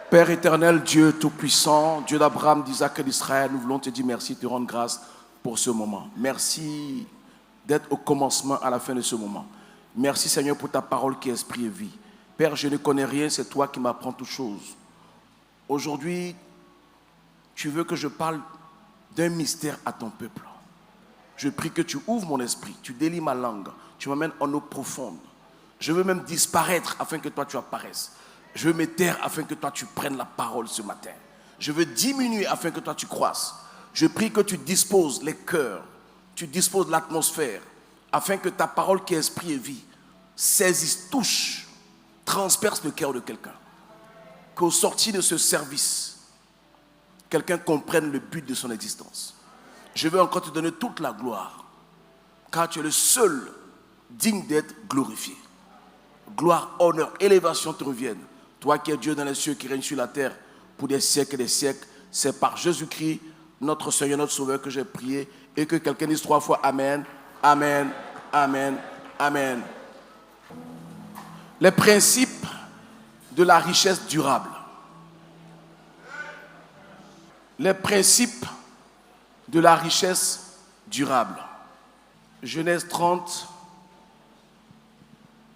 Père éternel, Dieu tout-puissant, Dieu d'Abraham, d'Isaac et d'Israël, nous voulons te dire merci, te rendre grâce pour ce moment. Merci d'être au commencement, à la fin de ce moment. Merci Seigneur pour ta parole qui est esprit et vie. Père, je ne connais rien, c'est toi qui m'apprends toutes choses. Aujourd'hui, tu veux que je parle d'un mystère à ton peuple. Je prie que tu ouvres mon esprit, tu délies ma langue, tu m'amènes en eau profonde. Je veux même disparaître afin que toi tu apparaisses. Je veux me taire afin que toi tu prennes la parole ce matin. Je veux diminuer afin que toi tu croisses. Je prie que tu disposes les cœurs, tu disposes l'atmosphère, afin que ta parole qui est esprit et vie saisisse, touche, transperce le cœur de quelqu'un. Qu'au sortir de ce service, quelqu'un comprenne le but de son existence. Je veux encore te donner toute la gloire, car tu es le seul digne d'être glorifié. Gloire, honneur, élévation te reviennent. Toi qui es Dieu dans les cieux, qui règne sur la terre pour des siècles et des siècles, c'est par Jésus-Christ, notre Seigneur, notre Sauveur, que j'ai prié. Et que quelqu'un dise 3 fois Amen, Amen, Amen, Amen. Les principes de la richesse durable. Les principes de la richesse durable. Genèse 30,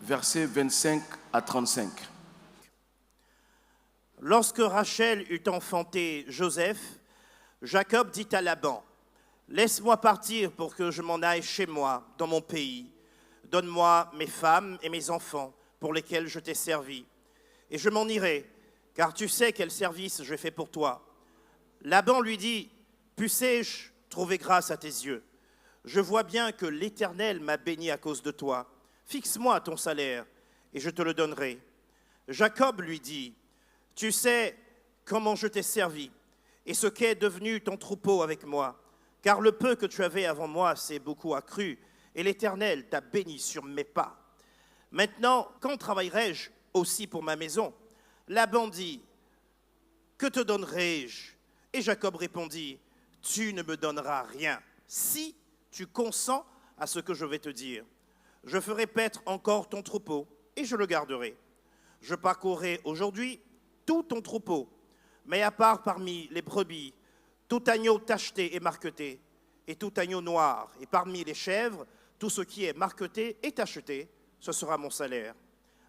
versets 25 à 35. Lorsque Rachel eut enfanté Joseph, Jacob dit à Laban, « Laisse-moi partir pour que je m'en aille chez moi, dans mon pays. Donne-moi mes femmes et mes enfants pour lesquels je t'ai servi. Et je m'en irai, car tu sais quel service j'ai fait pour toi. » Laban lui dit, « Puissé-je trouver grâce à tes yeux? Je vois bien que l'Éternel m'a béni à cause de toi. Fixe-moi ton salaire, et je te le donnerai. » Jacob lui dit, « Tu sais comment je t'ai servi, et ce qu'est devenu ton troupeau avec moi, car le peu que tu avais avant moi s'est beaucoup accru, et l'Éternel t'a béni sur mes pas. Maintenant, quand travaillerai-je aussi pour ma maison? » Laban dit, « Que te donnerai-je? » Et Jacob répondit, « Tu ne me donneras rien, si tu consens à ce que je vais te dire. Je ferai paître encore ton troupeau, et je le garderai. Je parcourrai aujourd'hui tout ton troupeau, mais à part parmi les brebis, tout agneau tacheté et marqueté, et tout agneau noir, et parmi les chèvres, tout ce qui est marqueté et tacheté, ce sera mon salaire.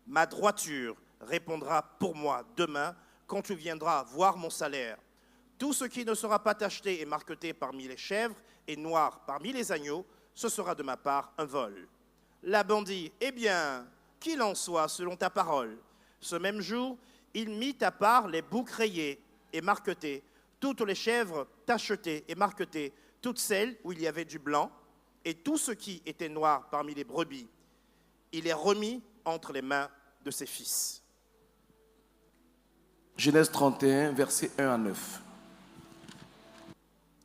Ma droiture répondra pour moi demain, quand tu viendras voir mon salaire. Tout ce qui ne sera pas tacheté et marqueté parmi les chèvres, et noir parmi les agneaux, ce sera de ma part un vol. » Laban dit, « Eh bien, qu'il en soit selon ta parole. » Ce même jour, il mit à part les boucs rayés et marquetés, toutes les chèvres tachetées et marquetées, toutes celles où il y avait du blanc, et tout ce qui était noir parmi les brebis. Il les remit entre les mains de ses fils. Genèse 31, versets 1 à 9.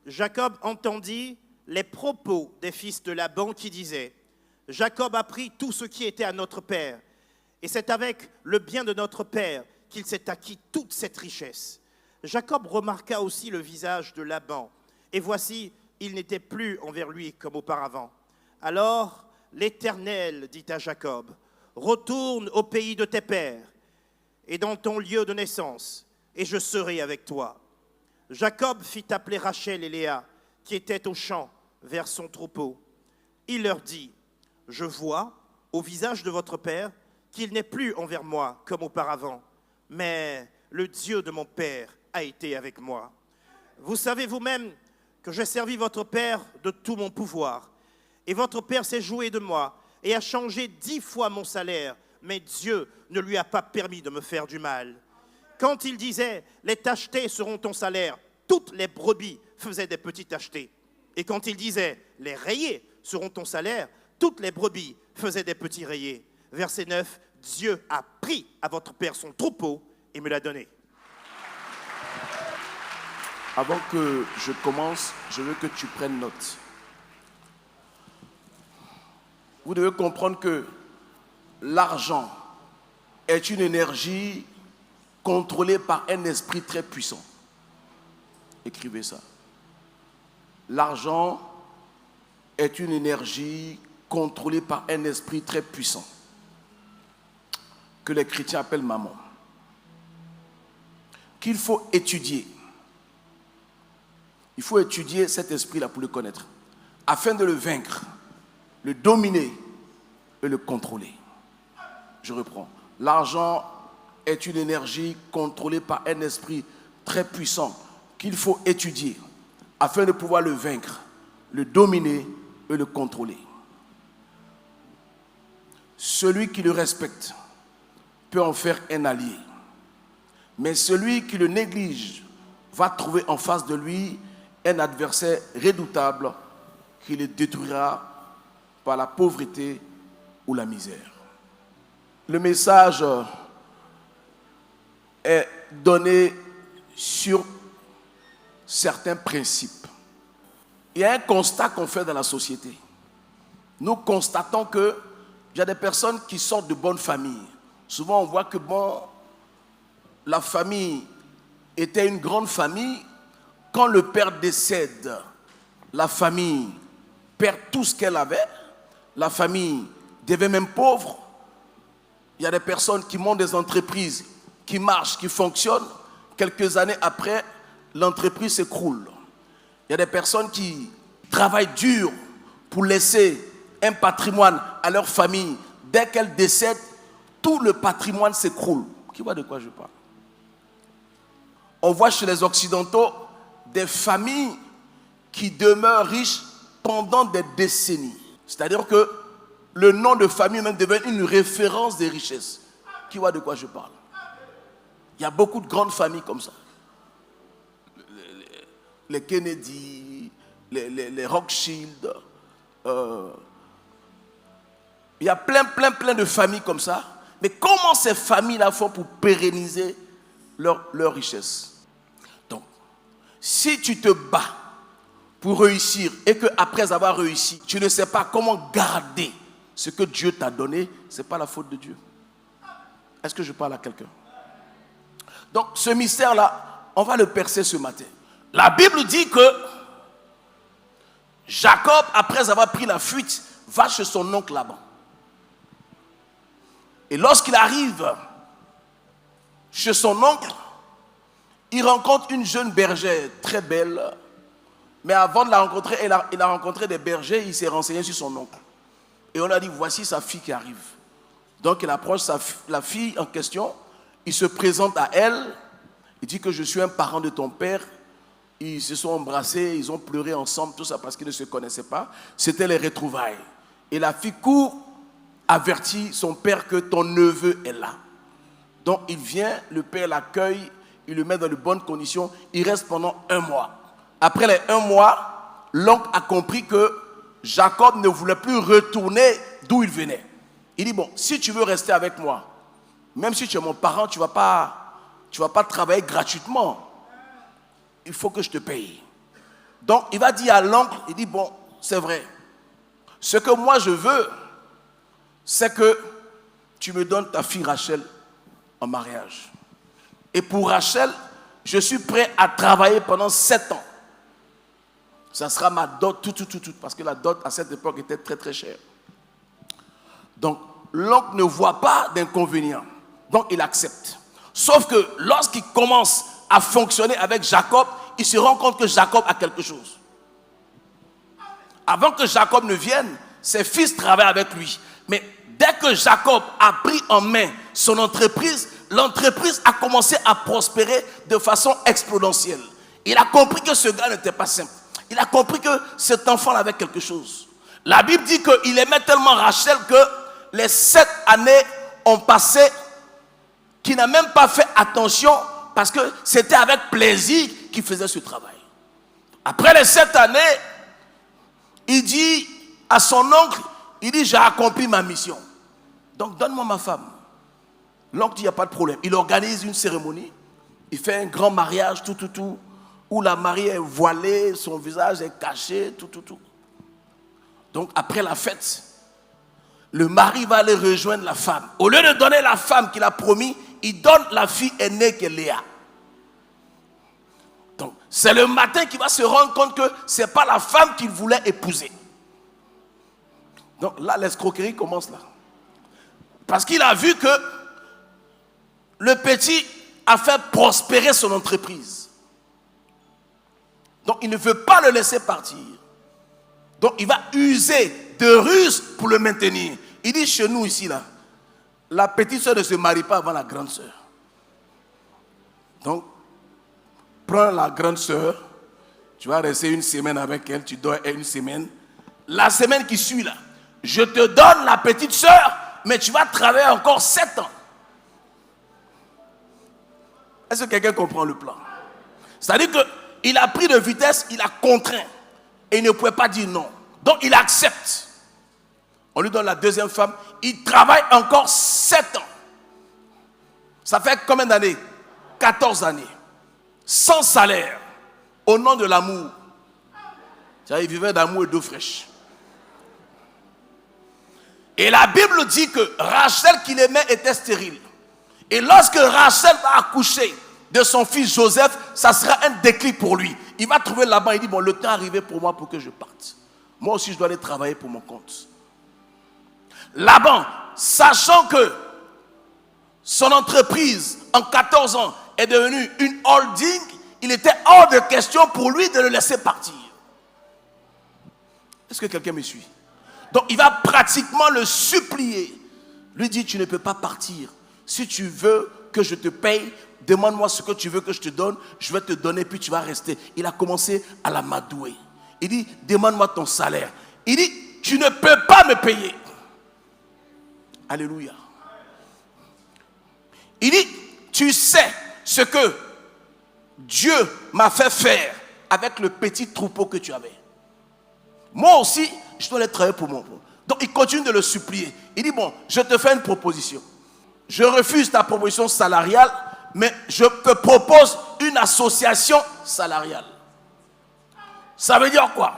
Jacob entendit les propos des fils de Laban qui disaient, « Jacob a pris tout ce qui était à notre père, et c'est avec le bien de notre père qu'il s'est acquis toute cette richesse. » Jacob remarqua aussi le visage de Laban, et voici, il n'était plus envers lui comme auparavant. Alors l'Éternel dit à Jacob, « Retourne au pays de tes pères et dans ton lieu de naissance, et je serai avec toi. » Jacob fit appeler Rachel et Léa, qui étaient au champ vers son troupeau. Il leur dit, « Je vois au visage de votre père qu'il n'est plus envers moi comme auparavant, mais le Dieu de mon père a été avec moi. Vous savez vous-même que j'ai servi votre père de tout mon pouvoir, et votre père s'est joué de moi et a changé 10 fois mon salaire, mais Dieu ne lui a pas permis de me faire du mal. Quand il disait, les tachetés seront ton salaire, toutes les brebis faisaient des petits tachetés. Et quand il disait, les rayés seront ton salaire, toutes les brebis faisaient des petits rayés. Verset 9, Dieu a pris à votre père son troupeau et me l'a donné. Avant que je commence, je veux que tu prennes note. Vous devez comprendre que l'argent est une énergie contrôlée par un esprit très puissant. Écrivez ça. L'argent est une énergie contrôlée par un esprit très puissant que les chrétiens appellent mammon. qu'il faut étudier. Il faut étudier cet esprit-là pour le connaître, afin de le vaincre, le dominer et le contrôler. Je reprends. L'argent est une énergie contrôlée par un esprit très puissant qu'il faut étudier afin de pouvoir le vaincre, le dominer et le contrôler. Celui qui le respecte peut en faire un allié. Mais celui qui le néglige va trouver en face de lui un adversaire redoutable qui le détruira par la pauvreté ou la misère. Le message est donné sur certains principes. Il y a un constat qu'on fait dans la société. Nous constatons qu'il y a des personnes qui sortent de bonnes familles. Souvent, on voit que la famille était une grande famille. Quand le père décède, la famille perd tout ce qu'elle avait. La famille devient même pauvre. Il y a des personnes qui montent des entreprises qui marchent, qui fonctionnent. Quelques années après, l'entreprise s'écroule. Il y a des personnes qui travaillent dur pour laisser un patrimoine à leur famille. Dès qu'elles décèdent, tout le patrimoine s'écroule. Qui voit de quoi je parle? On voit chez les Occidentaux des familles qui demeurent riches pendant des décennies. C'est-à-dire que le nom de famille même devient une référence des richesses. Qui voit de quoi je parle? Il y a beaucoup de grandes familles comme ça. Les Kennedy, les Rothschild. Il y a plein de familles comme ça. Mais comment ces familles-là font pour pérenniser leur richesse? Donc, si tu te bats pour réussir et qu'après avoir réussi, tu ne sais pas comment garder ce que Dieu t'a donné, ce n'est pas la faute de Dieu. Est-ce que je parle à quelqu'un? Donc, ce mystère-là, on va le percer ce matin. La Bible dit que Jacob, après avoir pris la fuite, va chez son oncle Laban. Et lorsqu'il arrive chez son oncle, il rencontre une jeune bergère très belle. Mais avant de la rencontrer, il a rencontré des bergers, il s'est renseigné sur son oncle. Et on lui a dit, voici sa fille qui arrive. Donc il approche la fille en question, il se présente à elle, il dit que je suis un parent de ton père. Ils se sont embrassés, ils ont pleuré ensemble, tout ça parce qu'ils ne se connaissaient pas. C'était les retrouvailles. Et la fille court, avertit son père que ton neveu est là. Donc il vient, le père l'accueille, il le met dans de bonnes conditions, il reste pendant 1 mois. Après les 1 mois, l'oncle a compris que Jacob ne voulait plus retourner d'où il venait. Il dit, bon, si tu veux rester avec moi, même si tu es mon parent, tu ne vas pas travailler gratuitement. Il faut que je te paye. Donc, il va dire à l'oncle, il dit, bon, c'est vrai. Ce que moi je veux, c'est que tu me donnes ta fille Rachel en mariage. Et pour Rachel, je suis prêt à travailler pendant 7 ans. Ça sera ma dot, tout. Parce que la dot, à cette époque, était très, très chère. Donc, l'oncle ne voit pas d'inconvénient. Donc, il accepte. Sauf que lorsqu'il commence à fonctionner avec Jacob, il se rend compte que Jacob a quelque chose. Avant que Jacob ne vienne, ses fils travaillent avec lui. Mais dès que Jacob a pris en main son entreprise, l'entreprise a commencé à prospérer de façon exponentielle. Il a compris que ce gars n'était pas simple. Il a compris que cet enfant avait quelque chose. La Bible dit qu'il aimait tellement Rachel que les 7 années ont passé, qu'il n'a même pas fait attention parce que c'était avec plaisir qu'il faisait ce travail. Après les 7 années, il dit à son oncle, il dit, j'ai accompli ma mission. Donc donne-moi ma femme. L'oncle dit, il n'y a pas de problème. Il organise une cérémonie, il fait un grand mariage, tout, où la mariée est voilée, son visage est caché, tout. Donc après la fête, le mari va aller rejoindre la femme. Au lieu de donner la femme qu'il a promis, il donne la fille aînée qui est Léa. Donc c'est le matin qu'il va se rendre compte que ce n'est pas la femme qu'il voulait épouser. Donc là, l'escroquerie commence là. Parce qu'il a vu que le petit à faire prospérer son entreprise. Donc il ne veut pas le laisser partir. Donc il va user de ruses pour le maintenir. Il dit chez nous ici, là, la petite soeur ne se marie pas avant la grande soeur. Donc, prends la grande soeur, tu vas rester une semaine avec elle, tu dors une semaine. La semaine qui suit là, je te donne la petite soeur, mais tu vas travailler encore 7 ans. Est-ce que quelqu'un comprend le plan? C'est-à-dire qu'il a pris de vitesse, il a contraint. Et il ne pouvait pas dire non. Donc il accepte. On lui donne la deuxième femme. Il travaille encore 7 ans. Ça fait combien d'années? 14 années. Sans salaire. Au nom de l'amour. Il vivait d'amour et d'eau fraîche. Et la Bible dit que Rachel qu'il aimait était stérile. Et lorsque Rachel va accoucher de son fils Joseph, ça sera un déclic pour lui. Il va trouver là-bas, il dit, bon, le temps est arrivé pour moi pour que je parte. Moi aussi, je dois aller travailler pour mon compte. Laban, sachant que son entreprise, en 14 ans, est devenue une holding, il était hors de question pour lui de le laisser partir. Est-ce que quelqu'un me suit? Donc, il va pratiquement le supplier. Lui dit, tu ne peux pas partir. Si tu veux que je te paye, demande-moi ce que tu veux que je te donne, je vais te donner, puis tu vas rester. Il a commencé à la madouer. Il dit, demande-moi ton salaire. Il dit, tu ne peux pas me payer. Alléluia. Il dit, tu sais ce que Dieu m'a fait faire avec le petit troupeau que tu avais. Moi aussi, je dois aller travailler pour mon compte. Donc il continue de le supplier. Il dit, bon, je te fais une proposition. Je refuse ta proposition salariale, mais je te propose une association salariale. Ça veut dire quoi?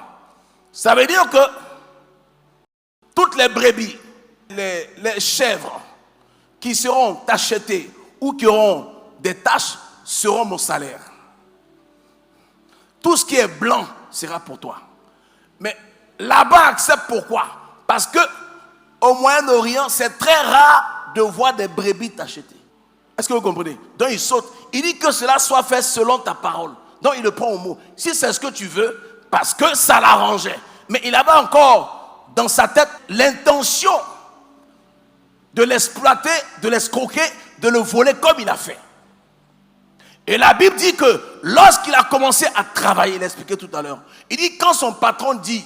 Ça veut dire que toutes les brebis, les chèvres qui seront achetées ou qui auront des taches seront mon salaire. Tout ce qui est blanc sera pour toi. Mais là-bas, accepte pourquoi? Parce que au Moyen-Orient, c'est très rare de voir des brebis t'acheter. Est-ce que vous comprenez? Donc il saute. Il dit que cela soit fait selon ta parole. Donc il le prend au mot. Si c'est ce que tu veux, parce que ça l'arrangeait. Mais il avait encore dans sa tête l'intention de l'exploiter, de l'escroquer, de le voler comme il a fait. Et la Bible dit que lorsqu'il a commencé à travailler, il expliquait tout à l'heure, il dit quand son patron dit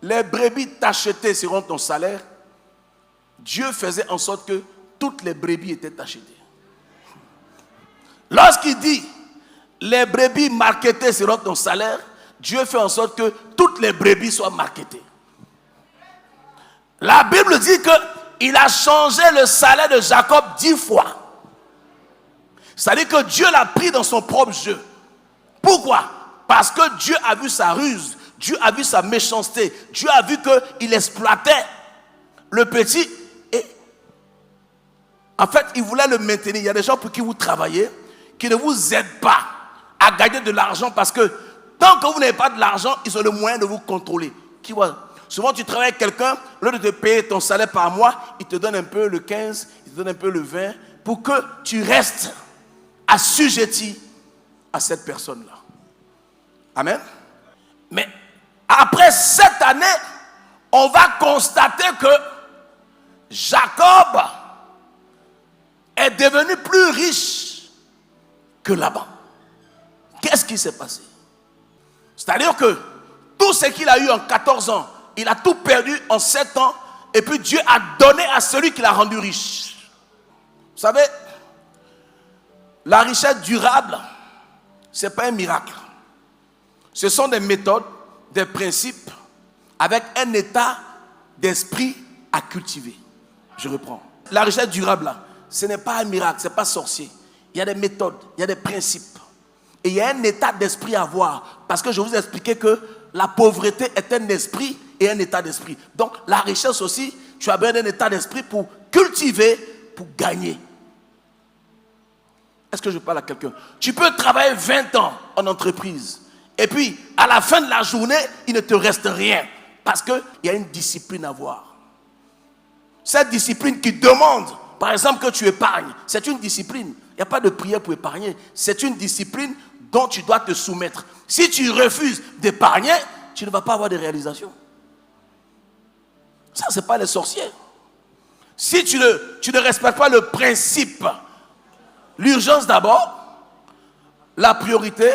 les brebis t'achetées seront ton salaire, Dieu faisait en sorte que toutes les brebis étaient achetées. Lorsqu'il dit les brebis marketées seront ton salaire, Dieu fait en sorte que toutes les brebis soient marketées. La Bible dit qu'il a changé le salaire de Jacob 10 fois. C'est-à-dire que Dieu l'a pris dans son propre jeu. Pourquoi? Parce que Dieu a vu sa ruse, Dieu a vu sa méchanceté, Dieu a vu qu'il exploitait le petit. Et en fait, il voulait le maintenir. Il y a des gens pour qui vous travaillez, qui ne vous aident pas à gagner de l'argent parce que tant que vous n'avez pas de l'argent, ils ont le moyen de vous contrôler. Souvent, tu travailles avec quelqu'un, au lieu de te payer ton salaire par mois, il te donne un peu le 15, il te donne un peu le 20, pour que tu restes assujetti à cette personne-là. Amen. Mais après cette année, on va constater que Jacob est devenu plus riche que Laban. Qu'est-ce qui s'est passé? C'est-à-dire que tout ce qu'il a eu en 14 ans, il a tout perdu en 7 ans, et puis Dieu a donné à celui qui l'a rendu riche. Vous savez, la richesse durable, ce n'est pas un miracle. Ce sont des méthodes, des principes, avec un état d'esprit à cultiver. Je reprends. La richesse durable, là, ce n'est pas un miracle, ce n'est pas sorcier. Il y a des méthodes, il y a des principes. Et il y a un état d'esprit à avoir. Parce que je vous ai expliqué que la pauvreté est un esprit et un état d'esprit. Donc la richesse aussi, tu as besoin d'un état d'esprit pour cultiver, pour gagner. Est-ce que je parle à quelqu'un? Tu peux travailler 20 ans en entreprise. Et puis, à la fin de la journée, il ne te reste rien. Parce qu'il y a une discipline à avoir. Cette discipline qui demande par exemple, que tu épargnes, c'est une discipline. Il n'y a pas de prière pour épargner. C'est une discipline dont tu dois te soumettre. Si tu refuses d'épargner, tu ne vas pas avoir de réalisation. Ça, ce n'est pas les sorciers. Si tu ne respectes pas le principe, l'urgence d'abord, la priorité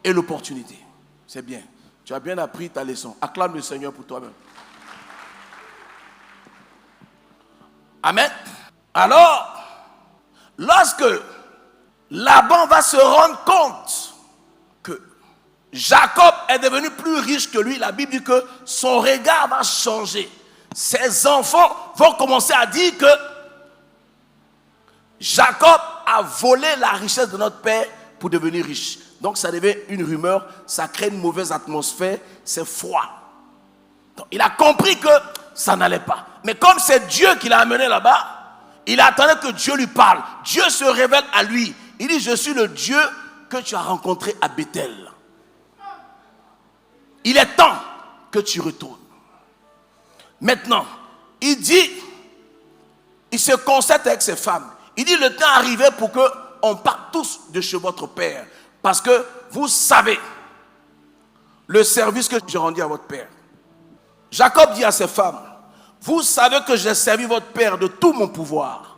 et l'opportunité. C'est bien. Tu as bien appris ta leçon. Acclame le Seigneur pour toi-même. Amen. Alors, lorsque Laban va se rendre compte que Jacob est devenu plus riche que lui, la Bible dit que son regard va changer. Ses enfants vont commencer à dire que Jacob a volé la richesse de notre père pour devenir riche. Donc ça devient une rumeur, ça crée une mauvaise atmosphère, c'est froid. Donc, il a compris que ça n'allait pas. Mais comme c'est Dieu qui l'a amené là-bas, il attendait que Dieu lui parle. Dieu se révèle à lui. Il dit, je suis le Dieu que tu as rencontré à Bethel. Il est temps que tu retournes. Maintenant, il dit, il se concerte avec ses femmes. Il dit, le temps est arrivé pour qu'on parte tous de chez votre père. Parce que vous savez le service que j'ai rendu à votre père. Jacob dit à ses femmes, vous savez que j'ai servi votre père de tout mon pouvoir.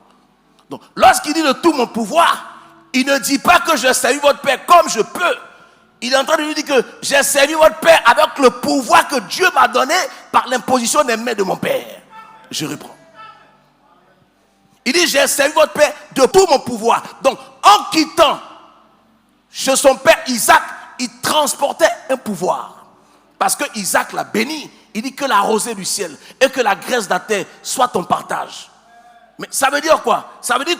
Donc, lorsqu'il dit de tout mon pouvoir, il ne dit pas que j'ai servi votre père comme je peux. Il est en train de lui dire que j'ai servi votre père avec le pouvoir que Dieu m'a donné par l'imposition des mains de mon père. Je reprends. Il dit, j'ai servi votre père de tout mon pouvoir. Donc, en quittant chez son père Isaac, il transportait un pouvoir. Parce que Isaac l'a béni. Il dit que la rosée du ciel et que la graisse de la terre soit ton partage. Mais ça veut dire quoi? Ça veut dire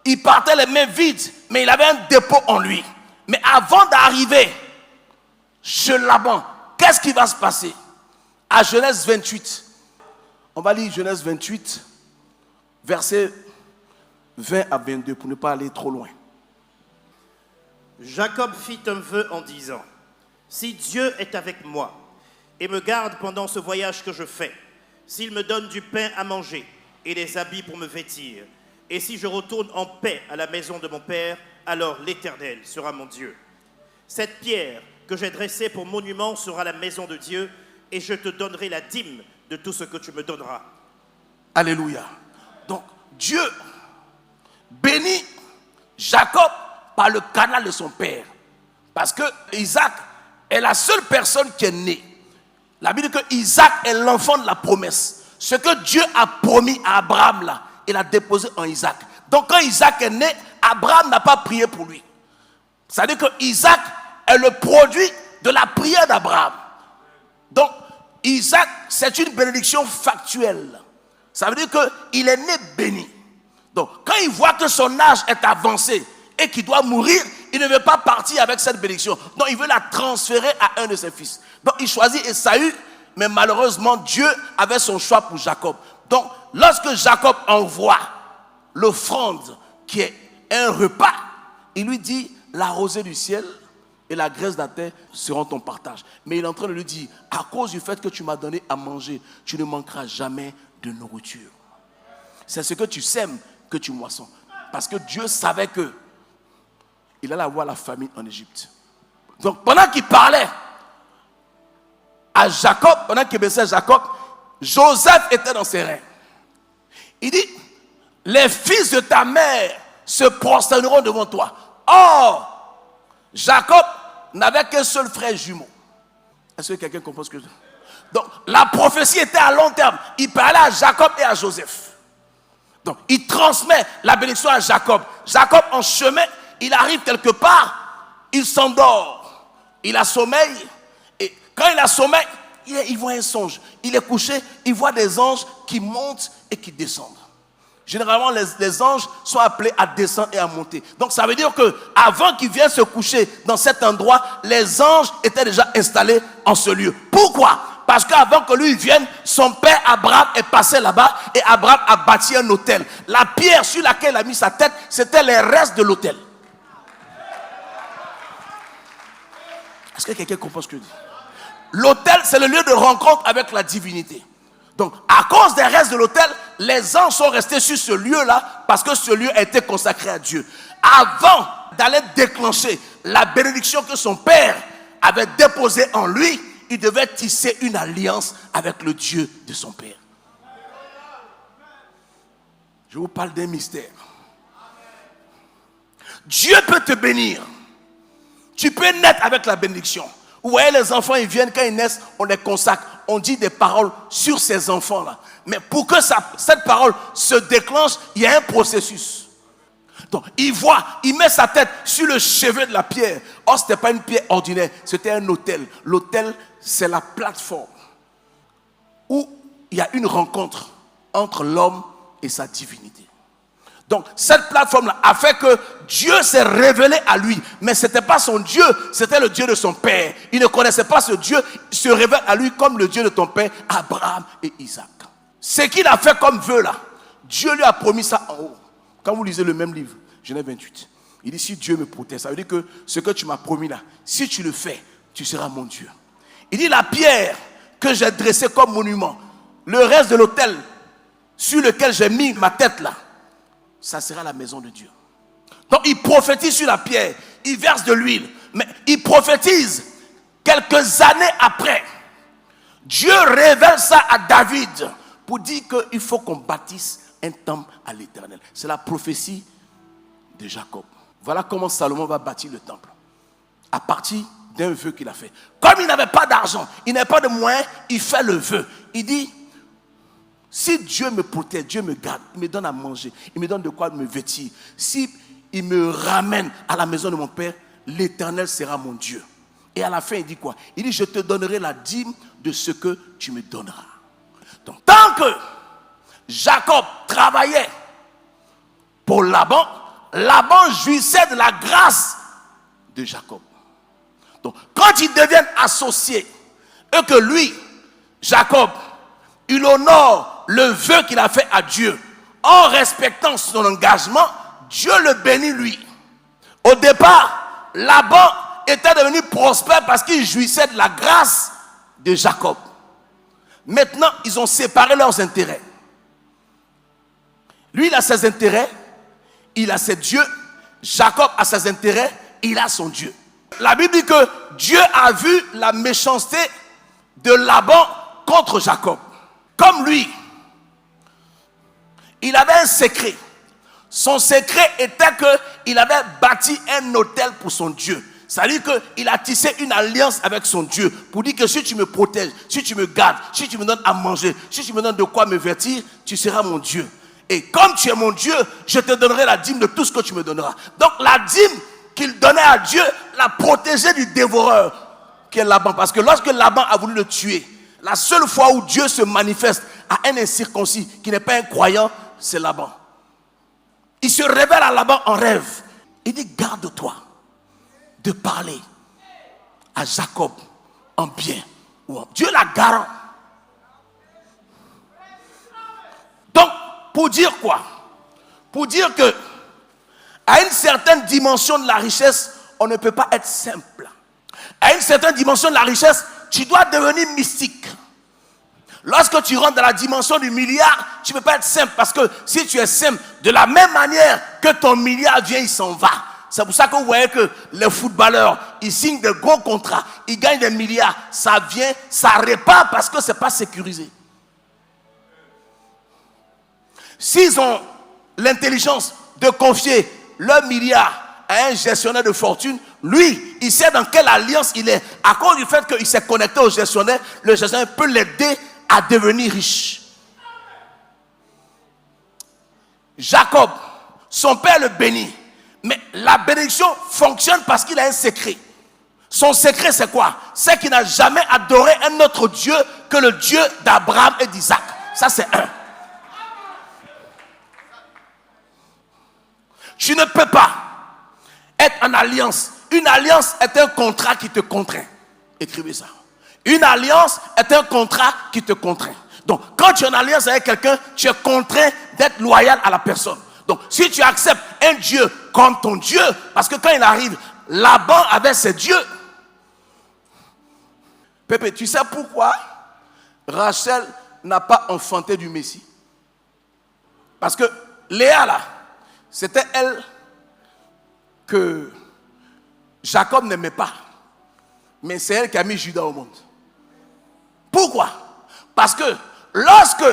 qu'il partait les mains vides, mais il avait un dépôt en lui. Mais avant d'arriver chez Laban, qu'est-ce qui va se passer? À Genèse 28, on va lire Genèse 28, versets 20 à 22, pour ne pas aller trop loin. Jacob fit un vœu en disant, si Dieu est avec moi et me garde pendant ce voyage que je fais, s'il me donne du pain à manger et des habits pour me vêtir, et si je retourne en paix à la maison de mon père, alors l'Éternel sera mon Dieu. Cette pierre que j'ai dressée pour monument sera la maison de Dieu, et je te donnerai la dîme de tout ce que tu me donneras. Alléluia. Donc, Dieu bénit Jacob par le canal de son père. Parce que Isaac est la seule personne qui est née. La Bible dit que Isaac est l'enfant de la promesse. Ce que Dieu a promis à Abraham là, il a déposé en Isaac. Donc quand Isaac est né, Abraham n'a pas prié pour lui. C'est-à-dire que Isaac est le produit de la prière d'Abraham. Donc Isaac, c'est une bénédiction factuelle. Ça veut dire qu'il est né béni. Donc quand il voit que son âge est avancé et qu'il doit mourir, il ne veut pas partir avec cette bénédiction. Donc il veut la transférer à un de ses fils. Donc il choisit Ésaü, mais malheureusement Dieu avait son choix pour Jacob. Donc lorsque Jacob envoie l'offrande qui est un repas, il lui dit, la rosée du ciel et la graisse de la terre seront ton partage. Mais il est en train de lui dire, à cause du fait que tu m'as donné à manger, tu ne manqueras jamais de nourriture. C'est ce que tu sèmes que tu moissons. Parce que Dieu savait que il allait avoir la famine en Égypte. Donc pendant qu'il parlait à Jacob, pendant qu'il baissait Jacob, Joseph était dans ses reins. Il dit, les fils de ta mère se prosterneront devant toi. Or, Jacob n'avait qu'un seul frère jumeau. Est-ce que quelqu'un comprend ce que je dis? Donc, la prophétie était à long terme. Il parlait à Jacob et à Joseph. Donc, il transmet la bénédiction à Jacob. Jacob, en chemin, il arrive quelque part, il s'endort. Il a sommeil. Et quand il a sommeil, il voit un songe. Il est couché, il voit des anges qui montent et qui descendent. Généralement, les anges sont appelés à descendre et à monter. Donc, ça veut dire qu'avant qu'il vienne se coucher dans cet endroit, les anges étaient déjà installés en ce lieu. Pourquoi? Parce qu'avant que lui vienne, son père Abraham est passé là-bas et Abraham a bâti un autel. La pierre sur laquelle il a mis sa tête, c'était les restes de l'autel. Est-ce que quelqu'un comprend ce que je dis? L'autel, c'est le lieu de rencontre avec la divinité. Donc, à cause des restes de l'autel, les anges sont restés sur ce lieu-là parce que ce lieu a été consacré à Dieu. Avant d'aller déclencher la bénédiction que son père avait déposée en lui, il devait tisser une alliance avec le Dieu de son père. Je vous parle d'un mystère. Dieu peut te bénir. Tu peux naître avec la bénédiction. Vous voyez, les enfants, ils viennent, quand ils naissent, on les consacre. On dit des paroles sur ces enfants-là. Mais pour que cette parole se déclenche, il y a un processus. Donc, il voit, il met sa tête sur le chevet de la pierre. Or, ce n'était pas une pierre ordinaire, c'était un autel. L'autel, c'est la plateforme où il y a une rencontre entre l'homme et sa divinité. Donc, cette plateforme-là a fait que Dieu s'est révélé à lui. Mais ce n'était pas son Dieu, c'était le Dieu de son père. Il ne connaissait pas ce Dieu, il se révèle à lui comme le Dieu de ton père, Abraham et Isaac. Ce qu'il a fait comme vœu là, Dieu lui a promis ça en haut. Quand vous lisez le même livre, Genèse 28, il dit si Dieu me protège, ça veut dire que ce que tu m'as promis là, si tu le fais, tu seras mon Dieu. Il dit la pierre que j'ai dressée comme monument, le reste de l'autel sur lequel j'ai mis ma tête là, ça sera la maison de Dieu. Donc il prophétise sur la pierre, il verse de l'huile, mais il prophétise quelques années après. Dieu révèle ça à David pour dire qu'il faut qu'on bâtisse un temple à l'Éternel. C'est la prophétie de Jacob. Voilà comment Salomon va bâtir le temple. À partir d'un vœu qu'il a fait. Comme il n'avait pas d'argent, il n'avait pas de moyens, il fait le vœu. Il dit, si Dieu me protège, Dieu me garde, il me donne à manger, il me donne de quoi me vêtir. Si il me ramène à la maison de mon père, l'Éternel sera mon Dieu. Et à la fin, il dit quoi? Il dit, je te donnerai la dîme de ce que tu me donneras. Donc, tant que Jacob travaillait pour Laban, Laban jouissait de la grâce de Jacob. Donc, quand ils deviennent associés, et que lui, Jacob, il honore le vœu qu'il a fait à Dieu, en respectant son engagement, Dieu le bénit lui. Au départ, Laban était devenu prospère parce qu'il jouissait de la grâce de Jacob. Maintenant, ils ont séparé leurs intérêts. Lui, il a ses intérêts, il a ses dieux. Jacob a ses intérêts, il a son Dieu. La Bible dit que Dieu a vu la méchanceté de Laban contre Jacob. Comme lui, il avait un secret. Son secret était qu'il avait bâti un autel pour son Dieu. C'est-à-dire qu'il a tissé une alliance avec son Dieu pour dire que si tu me protèges, si tu me gardes, si tu me donnes à manger, si tu me donnes de quoi me vêtir, tu seras mon Dieu. Et comme tu es mon Dieu, je te donnerai la dîme de tout ce que tu me donneras. Donc la dîme qu'il donnait à Dieu l'a protégé du dévoreur qui est Laban. Parce que lorsque Laban a voulu le tuer, la seule fois où Dieu se manifeste à un incirconcis qui n'est pas un croyant, c'est Laban. Il se révèle à Laban en rêve. Il dit, garde-toi de parler à Jacob en bien ou en mal. Dieu la garant. Donc, pour dire quoi? Pour dire que à une certaine dimension de la richesse, on ne peut pas être simple. À une certaine dimension de la richesse, tu dois devenir mystique. Lorsque tu rentres dans la dimension du milliard, tu ne peux pas être simple. Parce que si tu es simple, de la même manière que ton milliard vient, il s'en va. C'est pour ça que vous voyez que les footballeurs, ils signent de gros contrats, ils gagnent des milliards. Ça vient, ça repart parce que ce n'est pas sécurisé. S'ils ont l'intelligence de confier leur milliard à un gestionnaire de fortune, lui, il sait dans quelle alliance il est. À cause du fait qu'il s'est connecté au gestionnaire, le gestionnaire peut l'aider à devenir riche. Jacob, son père le bénit. Mais la bénédiction fonctionne parce qu'il a un secret. Son secret, c'est quoi? C'est qu'il n'a jamais adoré un autre Dieu que le Dieu d'Abraham et d'Isaac. Ça, c'est un. Tu ne peux pas être en alliance. Une alliance est un contrat qui te contraint. Écrivez ça. Une alliance est un contrat qui te contraint. Donc, quand tu es en alliance avec quelqu'un, tu es contraint d'être loyal à la personne. Donc, si tu acceptes un Dieu comme ton Dieu, parce que quand il arrive, Laban avait ses dieux. Pépé, tu sais pourquoi Rachel n'a pas enfanté du Messie? Parce que Léa, là, c'était elle que Jacob n'aimait pas. Mais c'est elle qui a mis Judas au monde. Pourquoi? Parce que lorsque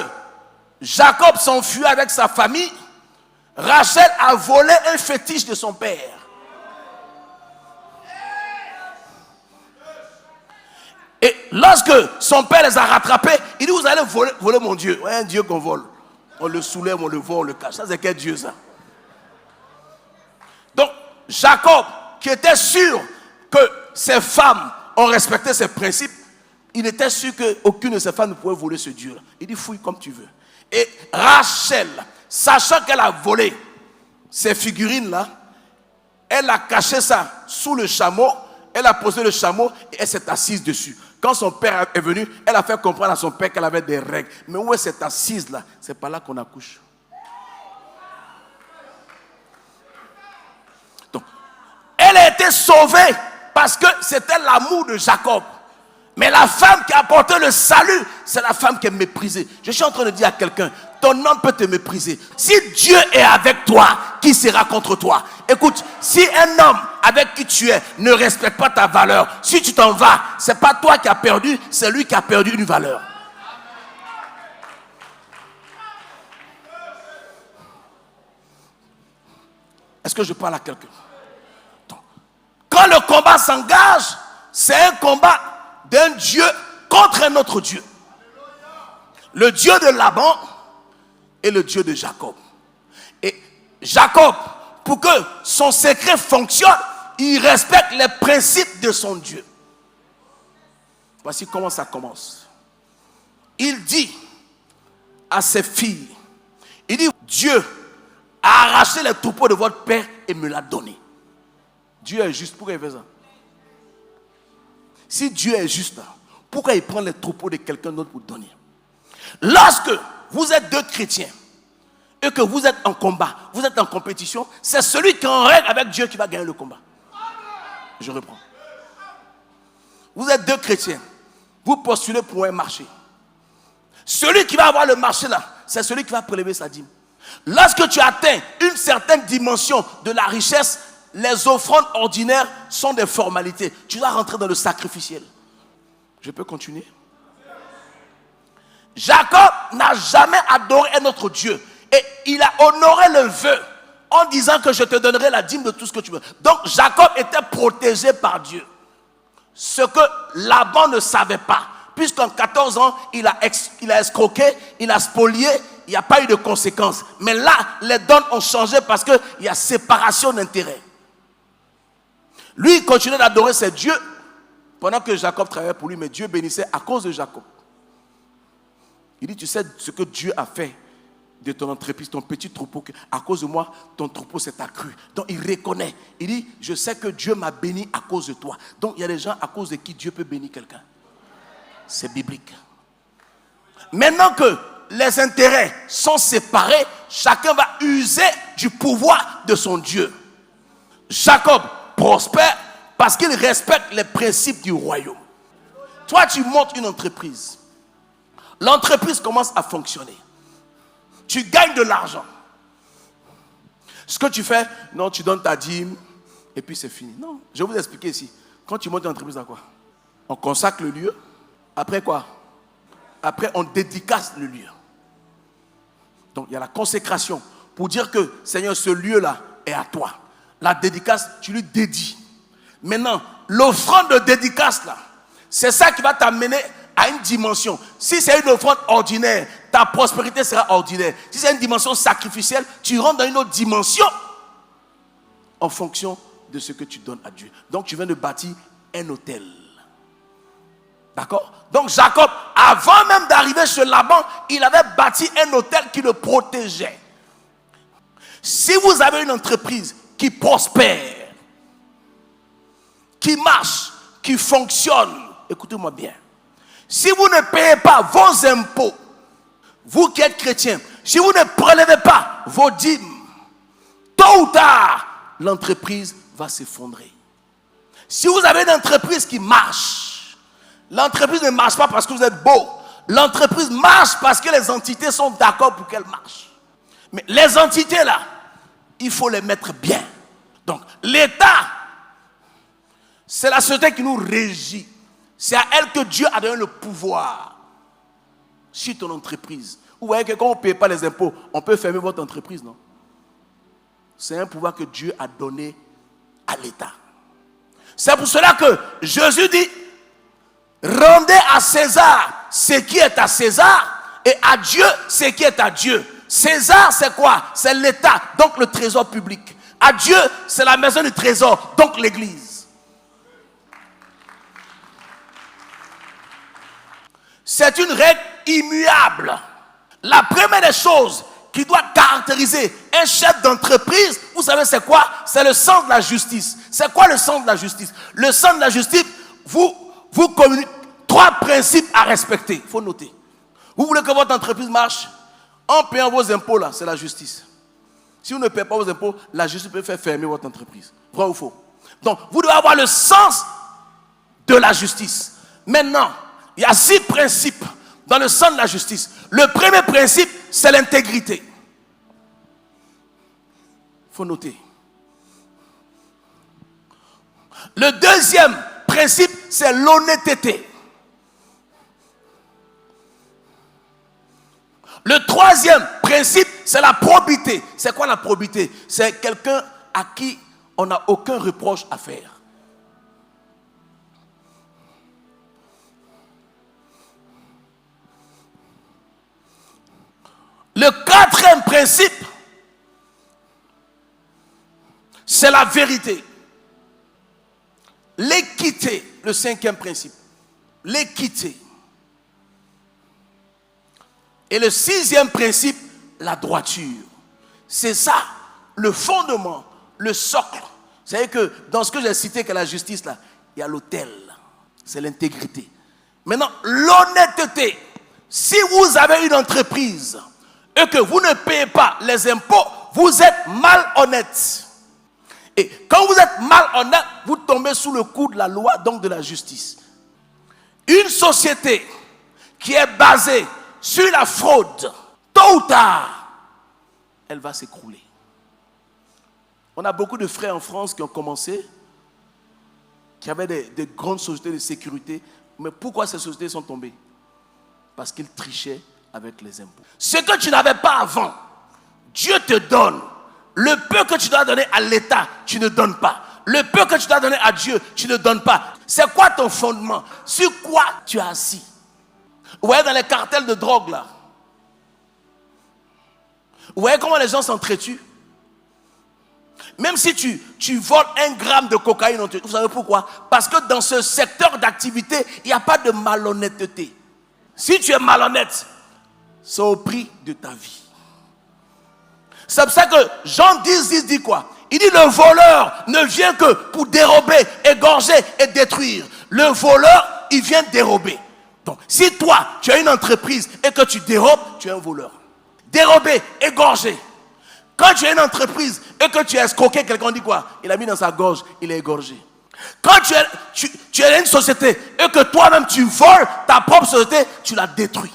Jacob s'enfuit avec sa famille, Rachel a volé un fétiche de son père. Et lorsque son père les a rattrapés, il dit: vous allez voler mon Dieu. Ouais, un Dieu qu'on vole. On le soulève, on le vole, on le cache. Ça, c'est quel Dieu, ça? Donc, Jacob, qui était sûr que ses femmes ont respecté ses principes, il était sûr qu'aucune de ses femmes ne pouvait voler ce Dieu-là. Il dit: fouille comme tu veux. Et Rachel, sachant qu'elle a volé ces figurines-là, elle a caché ça sous le chameau, elle a posé le chameau et elle s'est assise dessus. Quand son père est venu, elle a fait comprendre à son père qu'elle avait des règles. Mais où est cette assise-là? C'est pas là qu'on accouche. Donc, elle a été sauvée parce que c'était l'amour de Jacob. Mais la femme qui a apporté le salut, c'est la femme qui est méprisée. Je suis en train de dire à quelqu'un: ton homme peut te mépriser. Si Dieu est avec toi, qui sera contre toi? Écoute, si un homme avec qui tu es ne respecte pas ta valeur, si tu t'en vas, c'est pas toi qui as perdu, c'est lui qui a perdu une valeur. Est-ce que je parle à quelqu'un? Quand le combat s'engage, c'est un combat d'un Dieu contre un autre Dieu. Le Dieu de Laban et le Dieu de Jacob. Et Jacob, pour que son secret fonctionne, il respecte les principes de son Dieu. Voici comment ça commence. Il dit à ses filles, il dit: Dieu a arraché les troupeaux de votre père et me l'a donné. Dieu est juste. Pourquoi il fait ça? Si Dieu est juste, pourquoi il prend les troupeaux de quelqu'un d'autre pour donner? Lorsque vous êtes deux chrétiens et que vous êtes en combat, vous êtes en compétition, c'est celui qui est en règle avec Dieu qui va gagner le combat. Je reprends. Vous êtes deux chrétiens, vous postulez pour un marché. Celui qui va avoir le marché là, c'est celui qui va prélever sa dîme. Lorsque tu atteins une certaine dimension de la richesse, les offrandes ordinaires sont des formalités. Tu dois rentrer dans le sacrificiel. Je peux continuer? Jacob n'a jamais adoré un autre Dieu. Et il a honoré le vœu en disant que je te donnerai la dîme de tout ce que tu veux. Donc Jacob était protégé par Dieu. Ce que Laban ne savait pas. Puisqu'en 14 ans, il a escroqué, il a spolié, il n'y a pas eu de conséquences. Mais là, les dons ont changé parce qu'il y a séparation d'intérêts. Lui, il continuait d'adorer ses dieux pendant que Jacob travaillait pour lui, mais Dieu bénissait à cause de Jacob. Il dit: tu sais ce que Dieu a fait de ton entreprise, ton petit troupeau, à cause de moi, ton troupeau s'est accru. Donc il reconnaît. Il dit: je sais que Dieu m'a béni à cause de toi. Donc il y a des gens à cause de qui Dieu peut bénir quelqu'un. C'est biblique. Maintenant que les intérêts sont séparés, chacun va user du pouvoir de son Dieu. Jacob prospère parce qu'il respecte les principes du royaume. Toi, tu montes une entreprise. L'entreprise commence à fonctionner. Tu gagnes de l'argent. Ce que tu fais, non, tu donnes ta dîme et puis c'est fini. Non, je vais vous expliquer ici. Quand tu montes une entreprise, à quoi? On consacre le lieu. Après quoi? Après, on dédicace le lieu. Donc, il y a la consécration pour dire que, Seigneur, ce lieu-là est à toi. La dédicace, tu lui dédies. Maintenant, l'offrande de dédicace, là, c'est ça qui va t'amener à une dimension. Si c'est une offrande ordinaire, ta prospérité sera ordinaire. Si c'est une dimension sacrificielle, tu rentres dans une autre dimension en fonction de ce que tu donnes à Dieu. Donc, tu viens de bâtir un hôtel. D'accord? Donc, Jacob, avant même d'arriver chez Laban, il avait bâti un hôtel qui le protégeait. Si vous avez une entreprise qui prospère, qui marche, qui fonctionne, écoutez-moi bien. Si vous ne payez pas vos impôts, vous qui êtes chrétiens, si vous ne prélevez pas vos dîmes, tôt ou tard, l'entreprise va s'effondrer. Si vous avez une entreprise qui marche, l'entreprise ne marche pas parce que vous êtes beau. L'entreprise marche parce que les entités sont d'accord pour qu'elle marche. Mais les entités là, il faut les mettre bien. Donc l'État, c'est la société qui nous régit. C'est à elle que Dieu a donné le pouvoir sur ton entreprise. Vous voyez que quand on ne paye pas les impôts, on peut fermer votre entreprise, non? C'est un pouvoir que Dieu a donné à l'État. C'est pour cela que Jésus dit, rendez à César ce qui est à César et à Dieu ce qui est à Dieu. César, c'est quoi? C'est l'État, donc le trésor public. À Dieu, c'est la maison du trésor, donc l'église. C'est une règle immuable. La première des choses qui doit caractériser un chef d'entreprise, vous savez c'est quoi? C'est le sens de la justice. C'est quoi le sens de la justice? Le sens de la justice vous communique 3 principes à respecter. Il faut noter. Vous voulez que votre entreprise marche? En payant vos impôts là, c'est la justice. Si vous ne payez pas vos impôts, la justice peut faire fermer votre entreprise. Vrai ou faux? Donc, vous devez avoir le sens de la justice. Maintenant, il y a 6 principes dans le sens de la justice. Le premier principe, c'est l'intégrité. Il faut noter. Le deuxième principe, c'est l'honnêteté. Le troisième principe, c'est la probité. C'est quoi la probité? C'est quelqu'un à qui on n'a aucun reproche à faire. Le quatrième principe, c'est la vérité. L'équité, le cinquième principe. L'équité. Et le sixième principe, la droiture. C'est ça, le fondement, le socle. Vous savez que dans ce que j'ai cité que la justice, là, il y a l'autel. C'est l'intégrité. Maintenant, l'honnêteté. Si vous avez une entreprise et que vous ne payez pas les impôts, vous êtes malhonnête. Et quand vous êtes malhonnête, vous tombez sous le coup de la loi, donc de la justice. Une société qui est basée sur la fraude, tôt ou tard, elle va s'écrouler. On a beaucoup de frères en France qui ont commencé, qui avaient des grandes sociétés de sécurité. Mais pourquoi ces sociétés sont tombées? Parce qu'ils trichaient avec les impôts. Ce que tu n'avais pas avant, Dieu te donne. Le peu que tu dois donner à l'État, tu ne donnes pas. Le peu que tu dois donner à Dieu, tu ne donnes pas. C'est quoi ton fondement? Sur quoi tu es assis? Vous voyez dans les cartels de drogue là, vous voyez comment les gens s'entretuent? Même si tu voles 1 gramme de cocaïne, vous savez pourquoi? Parce que dans ce secteur d'activité, il n'y a pas de malhonnêteté. Si tu es malhonnête, c'est au prix de ta vie. C'est pour ça que Jean 10 dit quoi? Il dit le voleur ne vient que pour dérober, égorger et détruire. Le voleur, il vient dérober. Donc, si toi, tu as une entreprise et que tu dérobes, tu es un voleur. Dérober, égorger. Quand tu as une entreprise et que tu as escroqué quelqu'un, on dit quoi? Il a mis dans sa gorge, il est égorgé. Quand tu as une société et que toi-même tu voles ta propre société, tu la détruis.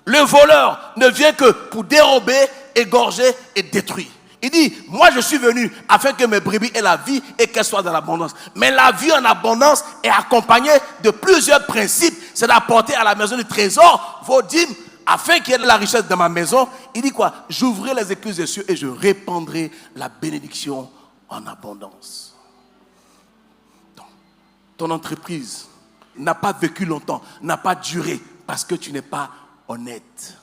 Le voleur ne vient que pour dérober, égorger et détruire. Il dit, moi je suis venu afin que mes brebis aient la vie et qu'elles soient dans l'abondance. Mais la vie en abondance est accompagnée de plusieurs principes. C'est d'apporter à la maison du trésor vos dîmes afin qu'il y ait de la richesse dans ma maison. Il dit quoi? J'ouvrirai les écluses des cieux et je répandrai la bénédiction en abondance. Donc, ton entreprise n'a pas vécu longtemps, n'a pas duré parce que tu n'es pas honnête.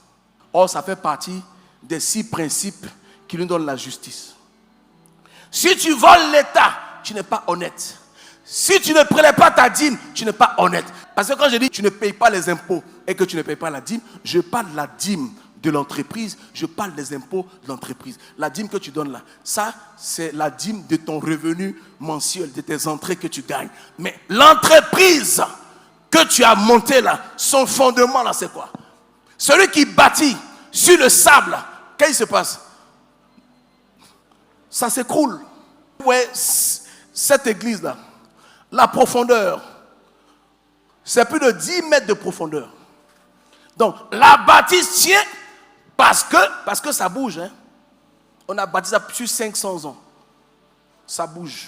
Or, ça fait partie des 6 principes qui nous donnent la justice. Si tu voles l'État, tu n'es pas honnête. Si tu ne prélèves pas ta dîme, tu n'es pas honnête. Parce que quand je dis tu ne payes pas les impôts et que tu ne payes pas la dîme, je parle de la dîme de l'entreprise, je parle des impôts de l'entreprise. La dîme que tu donnes là, ça c'est la dîme de ton revenu mensuel, de tes entrées que tu gagnes. Mais l'entreprise que tu as montée là, son fondement là c'est quoi? Celui qui bâtit sur le sable là, qu'est-ce qui se passe? Ça s'écroule. Ouais, cette église là, la profondeur, c'est plus de 10 mètres de profondeur. Donc, la bâtisse tient parce que ça bouge. Hein. On a bâti ça sur 500 ans. Ça bouge.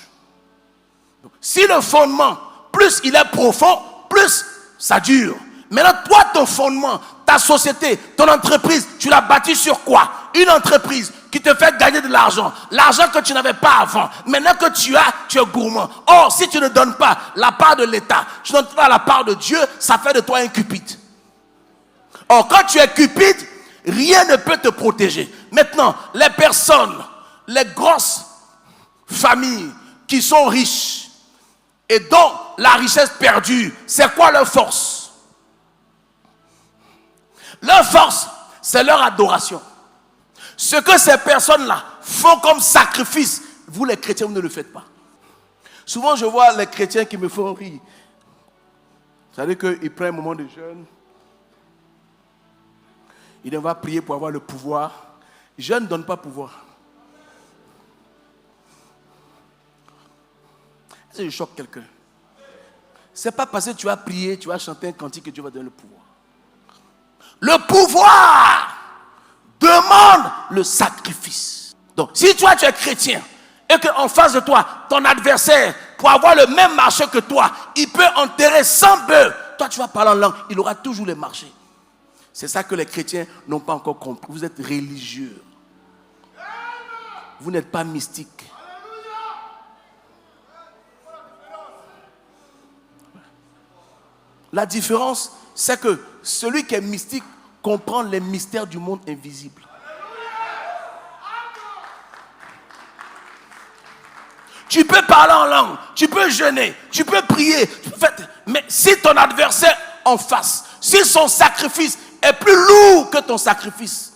Donc, si le fondement, plus il est profond, plus ça dure. Maintenant, toi, ton fondement, ta société, ton entreprise, tu l'as bâti sur quoi? Une entreprise qui te fait gagner de l'argent. L'argent que tu n'avais pas avant. Maintenant que tu as, tu es gourmand. Or, si tu ne donnes pas la part de l'État, tu ne donnes pas la part de Dieu, ça fait de toi un cupide. Or, quand tu es cupide, rien ne peut te protéger. Maintenant, les personnes, les grosses familles qui sont riches et dont la richesse perdue, c'est quoi leur force? Leur force, c'est leur adoration. Ce que ces personnes-là font comme sacrifice, vous les chrétiens, vous ne le faites pas. Souvent, je vois les chrétiens qui me font rire. C'est-à-dire qu'ils prennent un moment de jeûne. Ils vont prier pour avoir le pouvoir. Jeûne ne donne pas pouvoir. Est-ce que je choque quelqu'un? Ce n'est pas parce que tu vas prier, tu vas chanter un cantique que Dieu va donner le pouvoir. Le pouvoir demande le sacrifice. Donc, si toi tu es chrétien et qu'en face de toi, ton adversaire, pour avoir le même marché que toi, il peut enterrer 100 bœufs, toi tu vas parler en langue, il aura toujours les marchés. C'est ça que les chrétiens n'ont pas encore compris. Vous êtes religieux. Vous n'êtes pas mystique. La différence, c'est que celui qui est mystique comprend les mystères du monde invisible. Tu peux parler en langue, tu peux jeûner, tu peux prier, mais si ton adversaire en face, si son sacrifice est plus lourd que ton sacrifice,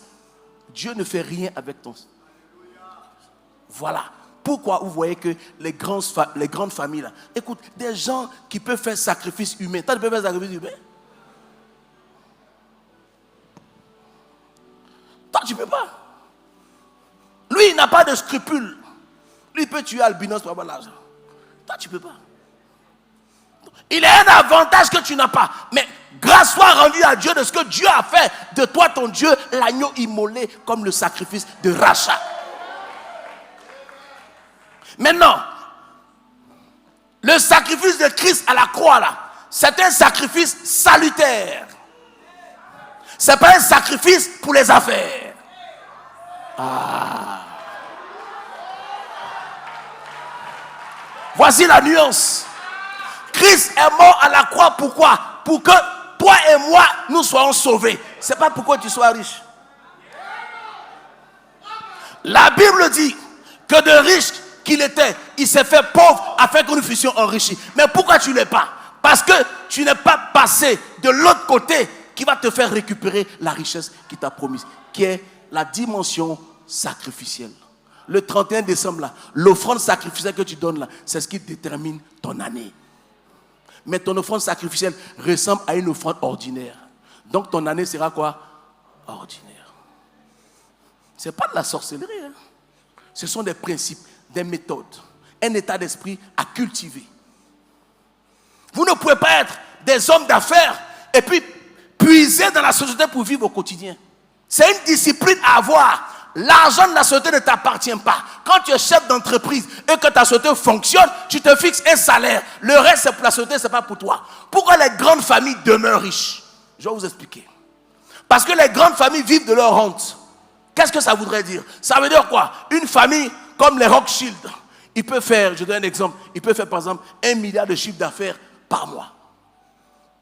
Dieu ne fait rien avec ton. Voilà. Pourquoi vous voyez que les grandes familles, là, écoute, des gens qui peuvent faire sacrifice humain. Toi, tu peux faire sacrifice humain? Toi, tu ne peux pas. Lui, il n'a pas de scrupules. Lui, il peut tuer albinos pour avoir l'argent. Toi, tu ne peux pas. Il a un avantage que tu n'as pas. Mais grâce soit rendue à Dieu de ce que Dieu a fait de toi, ton Dieu, l'agneau immolé comme le sacrifice de rachat. Maintenant, le sacrifice de Christ à la croix, là, c'est un sacrifice salutaire. Ce n'est pas un sacrifice pour les affaires. Voici la nuance. Christ est mort à la croix, pourquoi? Pour que toi et moi, nous soyons sauvés. Ce n'est pas pour que tu sois riche. La Bible dit que de riche qu'il était, il s'est fait pauvre afin que nous fussions enrichis. Mais pourquoi tu ne l'es pas? Parce que tu n'es pas passé de l'autre côté qui va te faire récupérer la richesse qu'il t'a promise, qui est la dimension sacrificielle. Le 31 décembre, là, l'offrande sacrificielle que tu donnes, là, c'est ce qui détermine ton année. Mais ton offrande sacrificielle ressemble à une offrande ordinaire. Donc ton année sera quoi? Ordinaire. Ce n'est pas de la sorcellerie. Hein? Ce sont des principes, des méthodes, un état d'esprit à cultiver. Vous ne pouvez pas être des hommes d'affaires et puis puiser dans la société pour vivre au quotidien. C'est une discipline à avoir. L'argent de la société ne t'appartient pas. Quand tu es chef d'entreprise et que ta société fonctionne, tu te fixes un salaire. Le reste, c'est pour la société, ce n'est pas pour toi. Pourquoi les grandes familles demeurent riches? Je vais vous expliquer. Parce que les grandes familles vivent de leur rente. Qu'est-ce que ça voudrait dire? Ça veut dire quoi? Une famille comme les Rothschild, il peut faire, je donne un exemple, il peut faire par exemple 1 milliard de chiffre d'affaires par mois.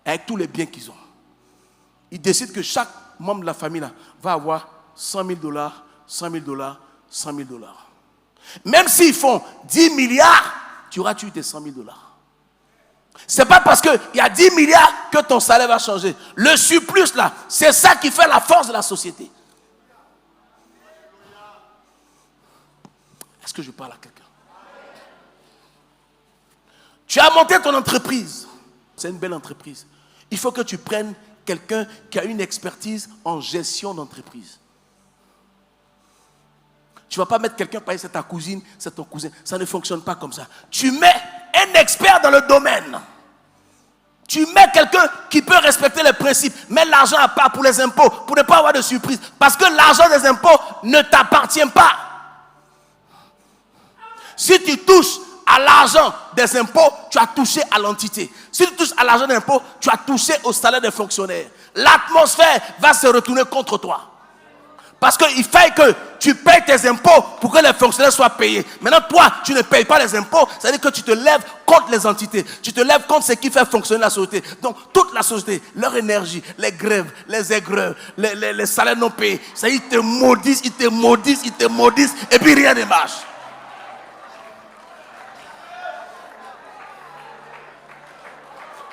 Avec tous les biens qu'ils ont. Ils décident que chaque membre de la famille là, va avoir $100 000, $100 000, $100 000. Même s'ils font 10 milliards, tu auras tué tes $100 000. Ce n'est pas parce qu'il y a 10 milliards que ton salaire va changer. Le surplus là, c'est ça qui fait la force de la société. Est-ce que je parle à quelqu'un? Tu as monté ton entreprise. C'est une belle entreprise. Il faut que tu prennes quelqu'un qui a une expertise en gestion d'entreprise. Tu ne vas pas mettre quelqu'un, par exemple, c'est ta cousine, c'est ton cousin. Ça ne fonctionne pas comme ça. Tu mets un expert dans le domaine. Tu mets quelqu'un qui peut respecter les principes, mets l'argent à part pour les impôts, pour ne pas avoir de surprise. Parce que l'argent des impôts ne t'appartient pas. Si tu touches à l'argent des impôts, tu as touché à l'entité. Si tu touches à l'argent des impôts, tu as touché au salaire des fonctionnaires. L'atmosphère va se retourner contre toi. Parce qu'il fait que tu payes tes impôts pour que les fonctionnaires soient payés. Maintenant, toi, tu ne payes pas les impôts. C'est-à-dire que tu te lèves contre les entités. Tu te lèves contre ce qui fait fonctionner la société. Donc, toute la société, leur énergie, les grèves, les aigreurs, les salaires non payés, ça, ils te maudissent, ils te maudissent, ils te maudissent, et puis rien ne marche.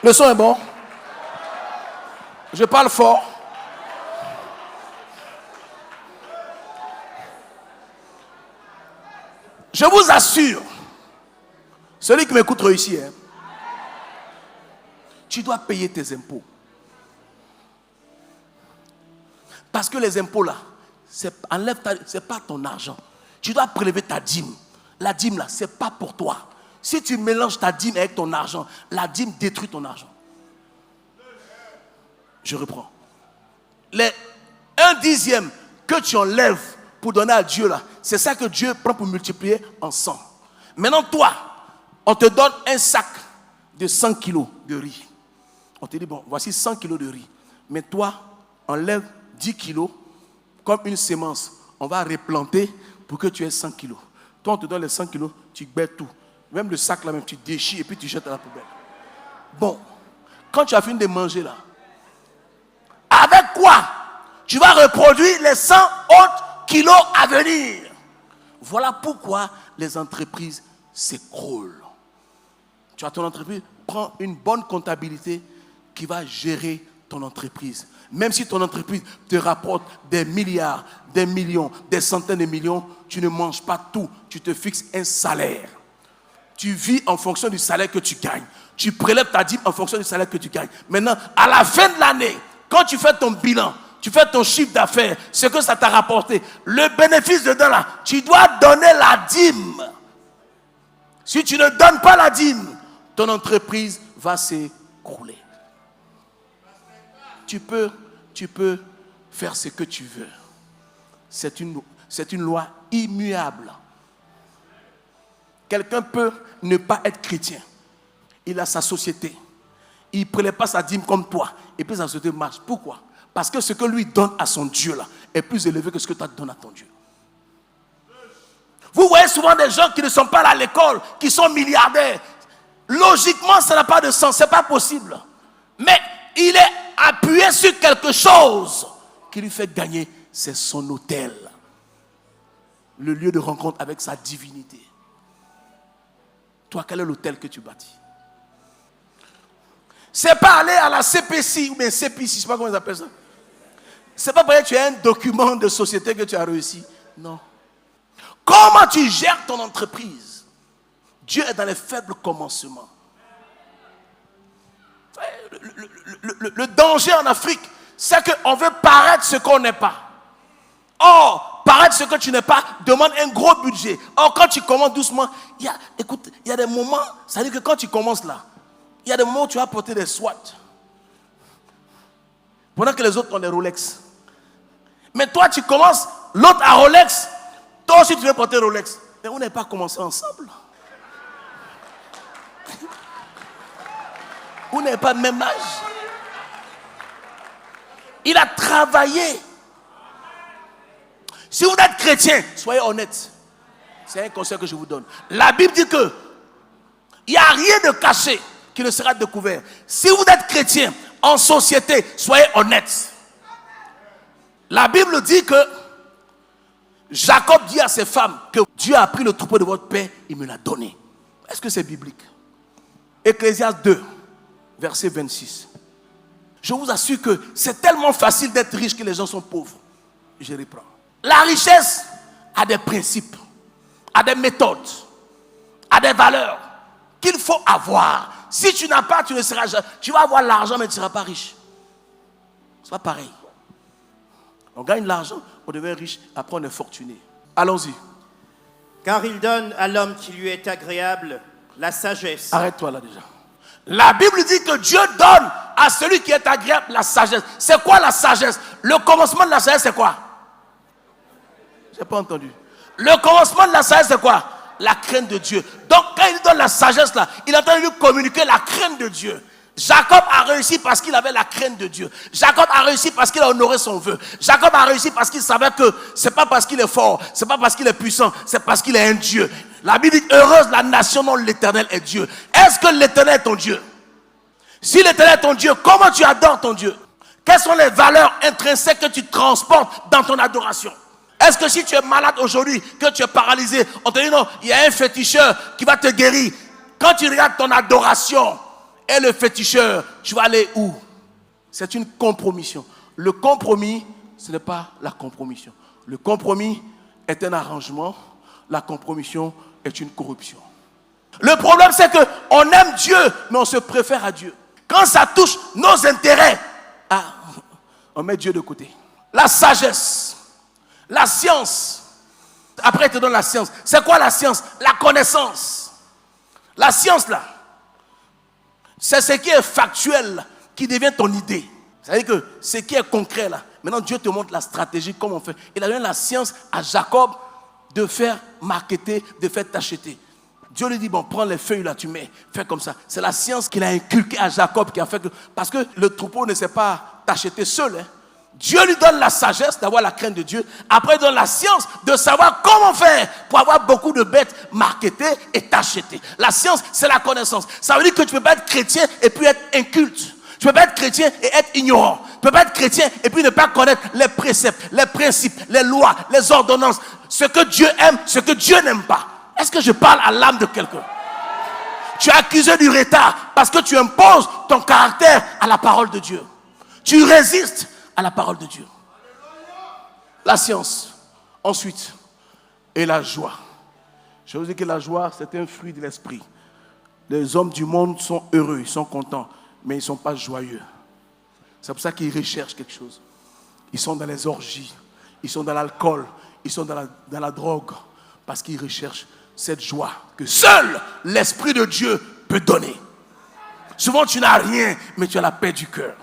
Le son est bon? Je parle fort. Je vous assure, celui qui m'écoute réussit, hein, tu dois payer tes impôts. Parce que les impôts là, c'est pas ton argent. Tu dois prélever ta dîme. La dîme là, c'est pas pour toi. Si tu mélanges ta dîme avec ton argent, la dîme détruit ton argent. Je reprends. Les 1/10 que tu enlèves pour donner à Dieu là, c'est ça que Dieu prend pour multiplier en 100. Maintenant toi, on te donne un sac de 100 kilos de riz. On te dit bon, voici 100 kilos de riz. Mais toi, enlève 10 kilos comme une sémence. On va replanter pour que tu aies 100 kilos. Toi, on te donne les 100 kilos, tu bêtes tout. Même le sac là même, tu déchires et puis tu jettes à la poubelle. Bon, quand tu as fini de manger là, avec quoi tu vas reproduire les 100 autres kilos à venir? Voilà pourquoi les entreprises s'écroulent. Tu as ton entreprise, prends une bonne comptabilité qui va gérer ton entreprise. Même si ton entreprise te rapporte des milliards, des millions, des centaines de millions, tu ne manges pas tout. Tu te fixes un salaire. Tu vis en fonction du salaire que tu gagnes. Tu prélèves ta dîme en fonction du salaire que tu gagnes. Maintenant, à la fin de l'année, quand tu fais ton bilan, tu fais ton chiffre d'affaires, ce que ça t'a rapporté, le bénéfice dedans là, tu dois donner la dîme. Si tu ne donnes pas la dîme, ton entreprise va s'écrouler. Tu peux faire ce que tu veux. C'est une loi immuable. Quelqu'un peut ne pas être chrétien. Il a sa société. Il ne prélève pas sa dîme comme toi. Et puis sa société marche. Pourquoi? Parce que ce que lui donne à son Dieu là est plus élevé que ce que toi donnes à ton Dieu. Vous voyez souvent des gens qui ne sont pas à l'école, qui sont milliardaires. Logiquement, ça n'a pas de sens. Ce n'est pas possible. Mais il est appuyé sur quelque chose qui lui fait gagner. C'est son autel. Le lieu de rencontre avec sa divinité. Toi, quel est l'autel que tu bâtis? C'est pas aller à la CPC ou bien CPC, je ne sais pas comment ils appellent ça. C'est pas parce que tu as un document de société que tu as réussi. Non. Comment tu gères ton entreprise? Dieu est dans les faibles commencements. Le danger en Afrique, c'est qu'on veut paraître ce qu'on n'est pas. Or, paraître ce que tu n'es pas demande un gros budget. Or, quand tu commences doucement, il y a des moments, ça veut dire que quand tu commences là, il y a des moments où tu vas porter des SWAT. Pendant que les autres ont des Rolex. Mais toi, tu commences, l'autre a Rolex, toi aussi tu veux porter Rolex. Mais on n'a pas commencé ensemble. Vous n'avez pas le même âge. Il a travaillé. Si vous êtes chrétien, soyez honnête. C'est un conseil que je vous donne. La Bible dit que il n'y a rien de caché qui ne sera découvert. Si vous êtes chrétien en société, soyez honnête. La Bible dit que Jacob dit à ses femmes que Dieu a pris le troupeau de votre père, il me l'a donné. Est-ce que c'est biblique? Ecclésiaste 2, verset 26. Je vous assure que c'est tellement facile d'être riche que les gens sont pauvres. Je reprends. La richesse a des principes, a des méthodes, a des valeurs qu'il faut avoir. Si tu n'as pas, tu ne seras jamais. Tu vas avoir l'argent, mais tu ne seras pas riche. C'est pas pareil. On gagne l'argent, on devient riche, après on est fortuné. Allons-y. Car il donne à l'homme qui lui est agréable la sagesse. Arrête-toi là déjà. La Bible dit que Dieu donne à celui qui est agréable la sagesse. C'est quoi la sagesse? Le commencement de la sagesse, c'est quoi? Je n'ai pas entendu. Le commencement de la sagesse, c'est quoi? La crainte de Dieu. Donc, quand il donne la sagesse là, il est en train de lui communiquer la crainte de Dieu. Jacob a réussi parce qu'il avait la crainte de Dieu. Jacob a réussi parce qu'il a honoré son vœu. Jacob a réussi parce qu'il savait que c'est pas parce qu'il est fort, c'est pas parce qu'il est puissant, c'est parce qu'il est un Dieu. La Bible dit heureuse la nation dont l'Éternel est Dieu. Est-ce que l'Éternel est ton Dieu? Si l'Éternel est ton Dieu, comment tu adores ton Dieu? Quelles sont les valeurs intrinsèques que tu transportes dans ton adoration? Est-ce que si tu es malade aujourd'hui, que tu es paralysé, on te dit non, il y a un féticheur qui va te guérir. Quand tu regardes ton adoration et le féticheur, tu vas aller où? C'est une compromission. Le compromis, ce n'est pas la compromission. Le compromis est un arrangement. La compromission est une corruption. Le problème, c'est qu'on aime Dieu, mais on se préfère à Dieu. Quand ça touche nos intérêts, on met Dieu de côté. La sagesse, la science. Après, il te donne la science. C'est quoi la science? La connaissance. La science, là, c'est ce qui est factuel qui devient ton idée. C'est-à-dire que ce qui est concret, là, maintenant Dieu te montre la stratégie, comment on fait. Il a donné la science à Jacob de faire marketer, de faire t'acheter. Dieu lui dit, bon, prends les feuilles là, tu mets, fais comme ça. C'est la science qu'il a inculquée à Jacob qui a fait que... Parce que le troupeau ne sait pas t'acheter seul. Hein. Dieu lui donne la sagesse d'avoir la crainte de Dieu. Après, il donne la science de savoir comment faire pour avoir beaucoup de bêtes marketées et t'acheter. La science, c'est la connaissance. Ça veut dire que tu ne peux pas être chrétien et puis être inculte. Tu ne peux pas être chrétien et être ignorant. Tu ne peux pas être chrétien et puis ne pas connaître les préceptes, les principes, les lois, les ordonnances. Ce que Dieu aime, ce que Dieu n'aime pas. Est-ce que je parle à l'âme de quelqu'un? Tu es accusé du retard parce que tu imposes ton caractère à la parole de Dieu. Tu résistes à la parole de Dieu. La science, ensuite, et la joie. Je vous dis que la joie, c'est un fruit de l'esprit. Les hommes du monde sont heureux, ils sont contents, mais ils ne sont pas joyeux. C'est pour ça qu'ils recherchent quelque chose. Ils sont dans les orgies, ils sont dans l'alcool, ils sont dans la drogue, parce qu'ils recherchent cette joie que seul l'Esprit de Dieu peut donner. Souvent, tu n'as rien, mais tu as la paix du cœur.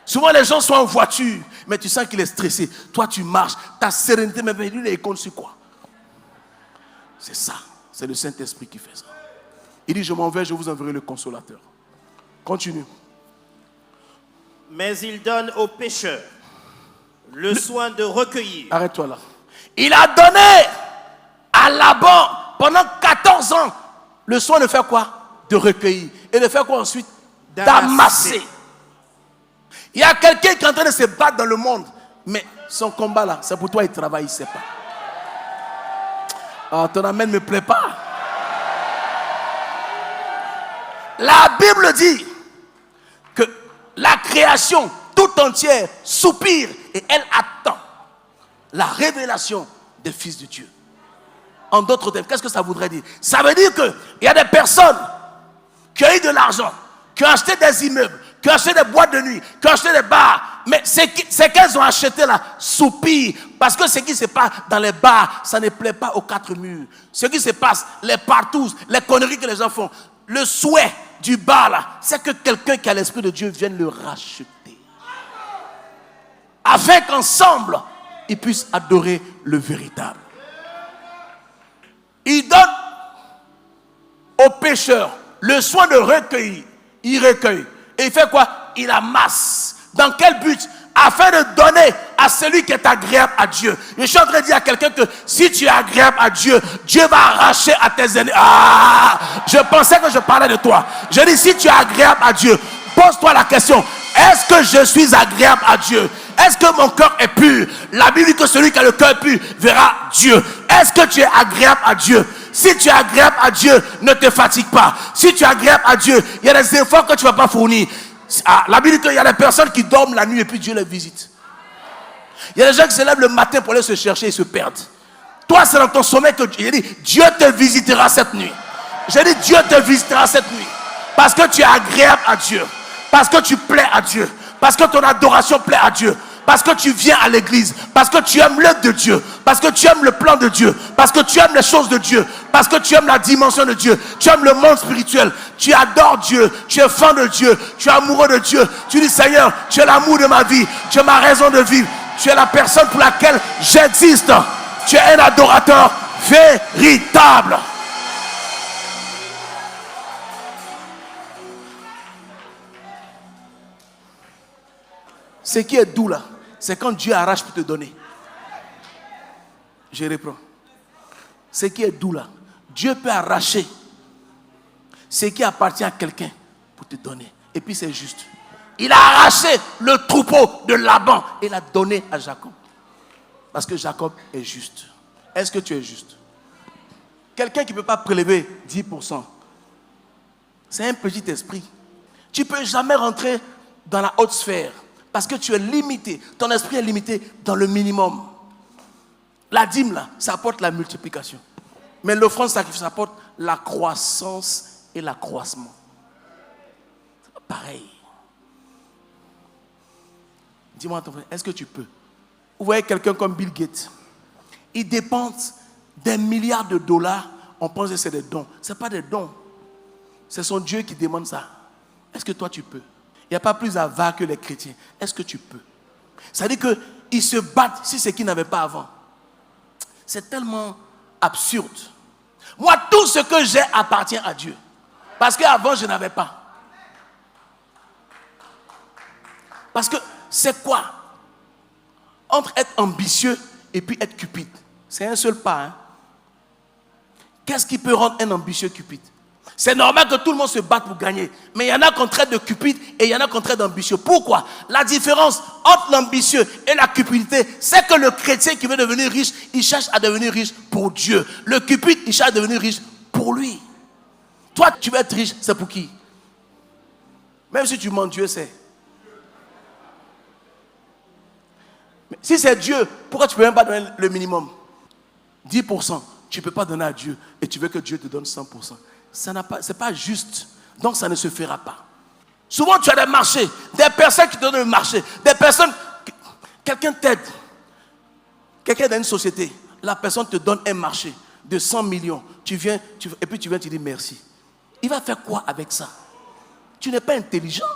Souvent, les gens sont en voiture, mais tu sens qu'il est stressé. Toi, tu marches, ta sérénité, mais lui, il est contre sur quoi? C'est ça. C'est le Saint-Esprit qui fait ça. Il dit, je m'en vais, je vous enverrai le consolateur. Continue. Mais il donne aux pécheurs le soin de recueillir. Arrête-toi là. Il a donné à Laban, pendant 14 ans, le soin de faire quoi? De recueillir. Et de faire quoi ensuite? D'amasser. Il y a quelqu'un qui est en train de se battre dans le monde, mais son combat là, c'est pour toi, il travaille, il ne sait pas. Ah, ton amen ne me plaît pas. La Bible dit que la création tout entière soupire et elle attend la révélation des fils de Dieu. En d'autres termes, qu'est-ce que ça voudrait dire? Ça veut dire qu'il y a des personnes qui ont eu de l'argent, qui ont acheté des immeubles, qui ont acheté des boîtes de nuit, qui ont acheté des bars. Mais ce qu'elles ont acheté là soupire. Parce que ce qui se passe dans les bars, ça ne plaît pas aux quatre murs. Ce qui se passe, les partous, les conneries que les gens font. Le souhait du bar là, c'est que quelqu'un qui a l'Esprit de Dieu vienne le racheter. Afin qu'ensemble, ils puissent adorer le véritable. Il donne aux pécheurs le soin de recueillir. Il recueille. Et il fait quoi? Il amasse. Dans quel but? Afin de donner à celui qui est agréable à Dieu. Je suis en train de dire à quelqu'un que si tu es agréable à Dieu, Dieu va arracher à tes ennemis. Ah! Je pensais que je parlais de toi. Je dis, si tu es agréable à Dieu, pose-toi la question. Est-ce que je suis agréable à Dieu? Est-ce que mon cœur est pur? La Bible dit que celui qui a le cœur pur verra Dieu. Est-ce que tu es agréable à Dieu? Si tu es agréable à Dieu, ne te fatigue pas. Si tu es agréable à Dieu, il y a des efforts que tu ne vas pas fournir. La Bible dit qu'il y a des personnes qui dorment la nuit et puis Dieu les visite. Il y a des gens qui se lèvent le matin pour aller se chercher et se perdent. Toi, c'est dans ton sommeil que Dieu dit, Dieu te visitera cette nuit. J'ai dit, Dieu te visitera cette nuit. Parce que tu es agréable à Dieu. Parce que tu plais à Dieu. Parce que ton adoration plaît à Dieu. Parce que tu viens à l'église. Parce que tu aimes l'œuvre de Dieu. Parce que tu aimes le plan de Dieu. Parce que tu aimes les choses de Dieu. Parce que tu aimes la dimension de Dieu. Tu aimes le monde spirituel. Tu adores Dieu, tu es fan de Dieu, tu es amoureux de Dieu. Tu dis Seigneur, tu es l'amour de ma vie, tu es ma raison de vivre, tu es la personne pour laquelle j'existe. Tu es un adorateur véritable. Ce qui est doux là, c'est quand Dieu arrache pour te donner. Je reprends. Ce qui est doux là, Dieu peut arracher ce qui appartient à quelqu'un pour te donner. Et puis c'est juste. Il a arraché le troupeau de Laban et l'a donné à Jacob. Parce que Jacob est juste. Est-ce que tu es juste? Quelqu'un qui ne peut pas prélever 10%, c'est un petit esprit. Tu ne peux jamais rentrer dans la haute sphère parce que tu es limité. Ton esprit est limité dans le minimum. La dîme, là, ça apporte la multiplication. Mais l'offrande sacrifice, ça apporte la croissance et l'accroissement. C'est pas pareil. Dis-moi, ton frère, est-ce que tu peux? Vous voyez quelqu'un comme Bill Gates, il dépense des milliards de dollars, on pense que c'est des dons. Ce n'est pas des dons. C'est son Dieu qui demande ça. Est-ce que toi tu peux? Il n'y a pas plus avare que les chrétiens. Est-ce que tu peux? Ça veut dire qu'ils se battent si c'est qu'ils n'avaient pas avant. C'est tellement absurde. Moi, tout ce que j'ai appartient à Dieu. Parce qu'avant, je n'avais pas. Parce que c'est quoi? Entre être ambitieux et puis être cupide. C'est un seul pas. Hein? Qu'est-ce qui peut rendre un ambitieux cupide? C'est normal que tout le monde se batte pour gagner. Mais il y en a qu'on traite de cupide et il y en a qu'on traite d'ambitieux. Pourquoi? La différence entre l'ambitieux et la cupidité, c'est que le chrétien qui veut devenir riche, il cherche à devenir riche pour Dieu. Le cupide, il cherche à devenir riche pour lui. Toi, tu veux être riche, c'est pour qui? Même si tu mens, Dieu sait. Mais si c'est Dieu, pourquoi tu ne peux même pas donner le minimum? 10%, tu ne peux pas donner à Dieu et tu veux que Dieu te donne 100%. Ce n'est pas juste. Donc ça ne se fera pas. Souvent tu as des marchés, des personnes qui te donnent le marché, des personnes, quelqu'un t'aide, quelqu'un dans une société, la personne te donne un marché de 100 millions, tu viens, et puis tu viens, tu dis merci. Il va faire quoi avec ça? Tu n'es pas intelligent.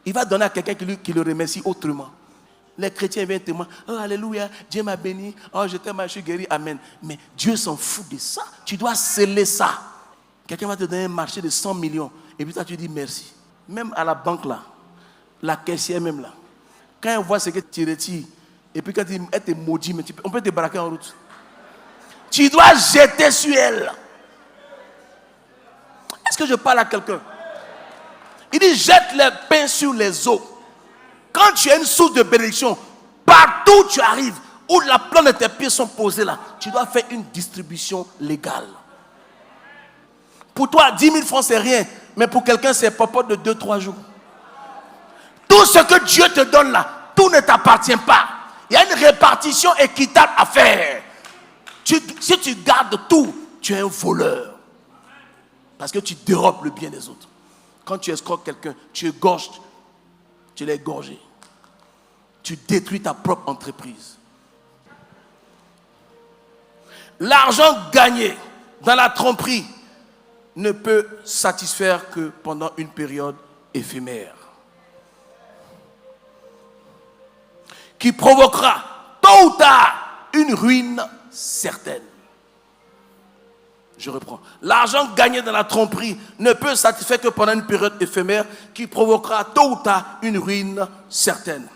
Il va donner à quelqu'un qui le remercie autrement. Les chrétiens viennent témoigner. Oh, alléluia, Dieu m'a béni. Oh, je t'aime, je suis guéri. Amen. Mais Dieu s'en fout de ça. Tu dois sceller ça. Quelqu'un va te donner un marché de 100 millions. Et puis toi, tu dis merci. Même à la banque là, la caissière même là, quand elle voit ce que tu retires, et puis quand elle te maudit, mais on peut te braquer en route. Tu dois jeter sur elle. Est-ce que je parle à quelqu'un? Il dit jette les pains sur les eaux. Quand tu as une source de bénédiction, partout où tu arrives, où la plante de tes pieds sont posées là, tu dois faire une distribution légale. Pour toi, 10 000 francs, c'est rien. Mais pour quelqu'un, c'est popote de 2-3 jours. Tout ce que Dieu te donne là, tout ne t'appartient pas. Il y a une répartition équitable à faire. Si tu gardes tout, tu es un voleur. Parce que tu dérobes le bien des autres. Quand tu escroques quelqu'un, tu égorges, tu l'as égorgé. Tu détruis ta propre entreprise. L'argent gagné dans la tromperie ne peut satisfaire que pendant une période éphémère. Qui provoquera tôt ou tard une ruine certaine. Je reprends. L'argent gagné dans la tromperie ne peut satisfaire que pendant une période éphémère qui provoquera tôt ou tard une ruine certaine.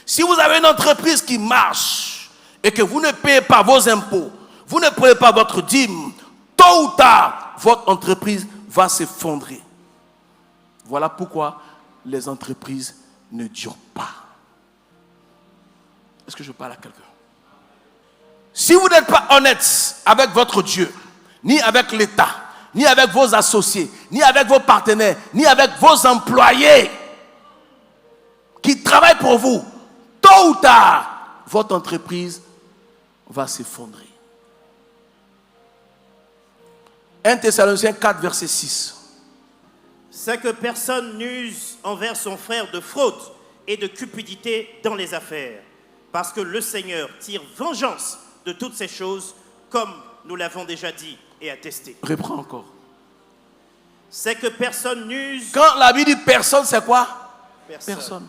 Si vous avez une entreprise qui marche et que vous ne payez pas vos impôts, vous ne payez pas votre dîme, tôt ou tard, votre entreprise va s'effondrer. Voilà pourquoi les entreprises ne durent pas. Est-ce que je parle à quelqu'un? Si vous n'êtes pas honnête avec votre Dieu, ni avec l'État, ni avec vos associés, ni avec vos partenaires, ni avec vos employés qui travaillent pour vous, tôt ou tard, votre entreprise va s'effondrer. 1 Thessaloniciens 4, verset 6. C'est que personne n'use envers son frère de fraude et de cupidité dans les affaires, parce que le Seigneur tire vengeance de toutes ces choses, comme nous l'avons déjà dit et attesté. Reprends encore. c'est que personne n'use. Quand la Bible dit personne, c'est quoi? Personne.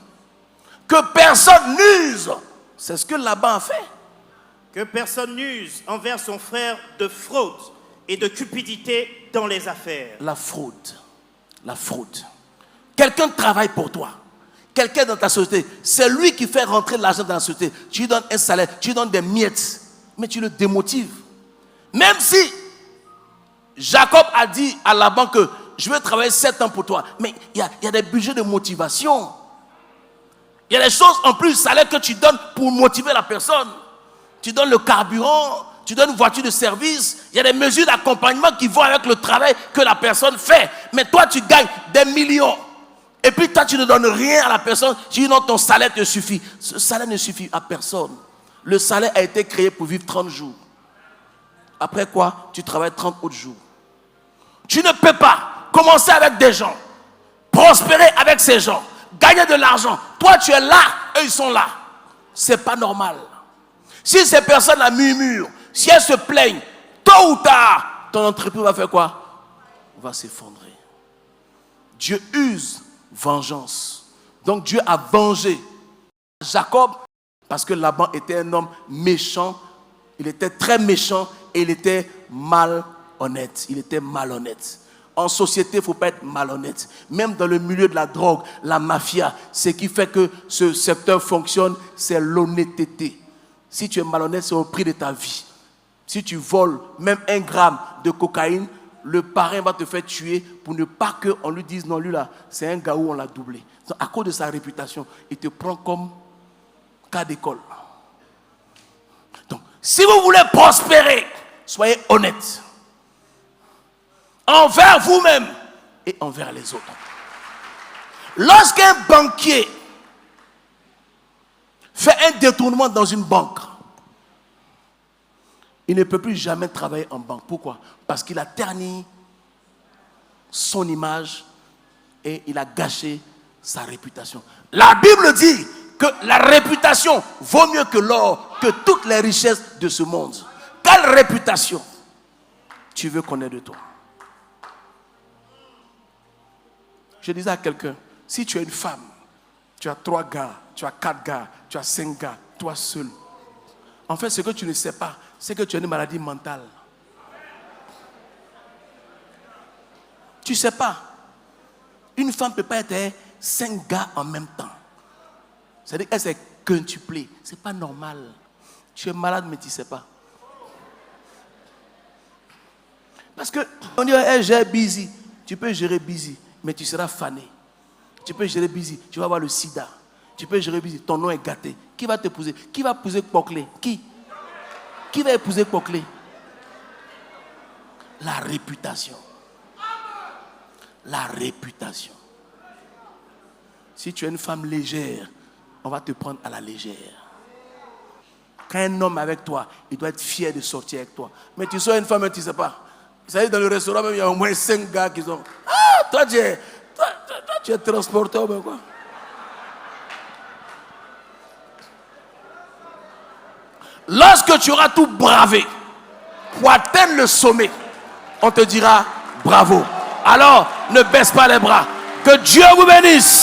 Que personne n'use. C'est ce que Laban a fait. Que personne n'use envers son frère de fraude et de cupidité dans les affaires. La fraude. La fraude. Quelqu'un travaille pour toi. Quelqu'un dans ta société. C'est lui qui fait rentrer l'argent dans la société. Tu lui donnes un salaire, tu lui donnes des miettes. Mais tu le démotives. Même si Jacob a dit à Laban que je vais travailler 7 ans pour toi. Mais il y a des budgets de motivation. Il y a des choses en plus, salaire que tu donnes pour motiver la personne. Tu donnes le carburant, tu donnes une voiture de service. Il y a des mesures d'accompagnement qui vont avec le travail que la personne fait. Mais toi, tu gagnes des millions. Et puis toi, tu ne donnes rien à la personne. Tu dis non, ton salaire te suffit. Ce salaire ne suffit à personne. Le salaire a été créé pour vivre 30 jours. Après quoi, tu travailles 30 autres jours. Tu ne peux pas commencer avec des gens, prospérer avec ces gens, gagner de l'argent. Toi, tu es là, eux, ils sont là. C'est pas normal. Si ces personnes-là murmurent, si elles se plaignent, tôt ou tard, ton entreprise va faire quoi? Va s'effondrer. Dieu use vengeance. Donc Dieu a vengé Jacob parce que Laban était un homme méchant. Il était très méchant et il était malhonnête. Il était malhonnête. En société, il ne faut pas être malhonnête. Même dans le milieu de la drogue, la mafia, ce qui fait que ce secteur fonctionne, c'est l'honnêteté. Si tu es malhonnête, c'est au prix de ta vie. Si tu voles même 1 gramme de cocaïne, le parrain va te faire tuer pour ne pas qu'on lui dise non, lui là, c'est un gars où on l'a doublé. Donc, à cause de sa réputation, il te prend comme cas d'école. Donc, si vous voulez prospérer, soyez honnête. Envers vous-même et envers les autres. Lorsqu'un banquier fait un détournement dans une banque, il ne peut plus jamais travailler en banque. Pourquoi? Parce qu'il a terni son image et il a gâché sa réputation. La Bible dit que la réputation vaut mieux que l'or, que toutes les richesses de ce monde. Quelle réputation tu veux connaître de toi? Je disais à quelqu'un, si tu es une femme, tu as 3 gars, tu as 4 gars, tu as 5 gars, toi seul. En fait, ce que tu ne sais pas, c'est que tu as une maladie mentale. Tu ne sais pas. Une femme ne peut pas être 5 gars en même temps. C'est-à-dire qu'elle s'est quintuplée. Ce n'est pas normal. Tu es malade, mais tu ne sais pas. Parce que on dit, hey, j'ai busy. Tu peux gérer busy, mais tu seras fané. Tu peux gérer busy, tu vas avoir le sida. Tu peux gérer busy, ton nom est gâté. Qui va t'épouser? Qui va épouser Poclé? Qui va épouser Poclé? La réputation. La réputation. Si tu es une femme légère, on va te prendre à la légère. Quand un homme est avec toi, il doit être fier de sortir avec toi. Mais tu sois une femme et tu ne sais pas. Vous savez, dans le restaurant, même, il y a au moins 5 gars qui sont... Ah, toi, tu es transporteur, mais quoi? Lorsque tu auras tout bravé pour atteindre le sommet, on te dira bravo. Alors, ne baisse pas les bras. Que Dieu vous bénisse.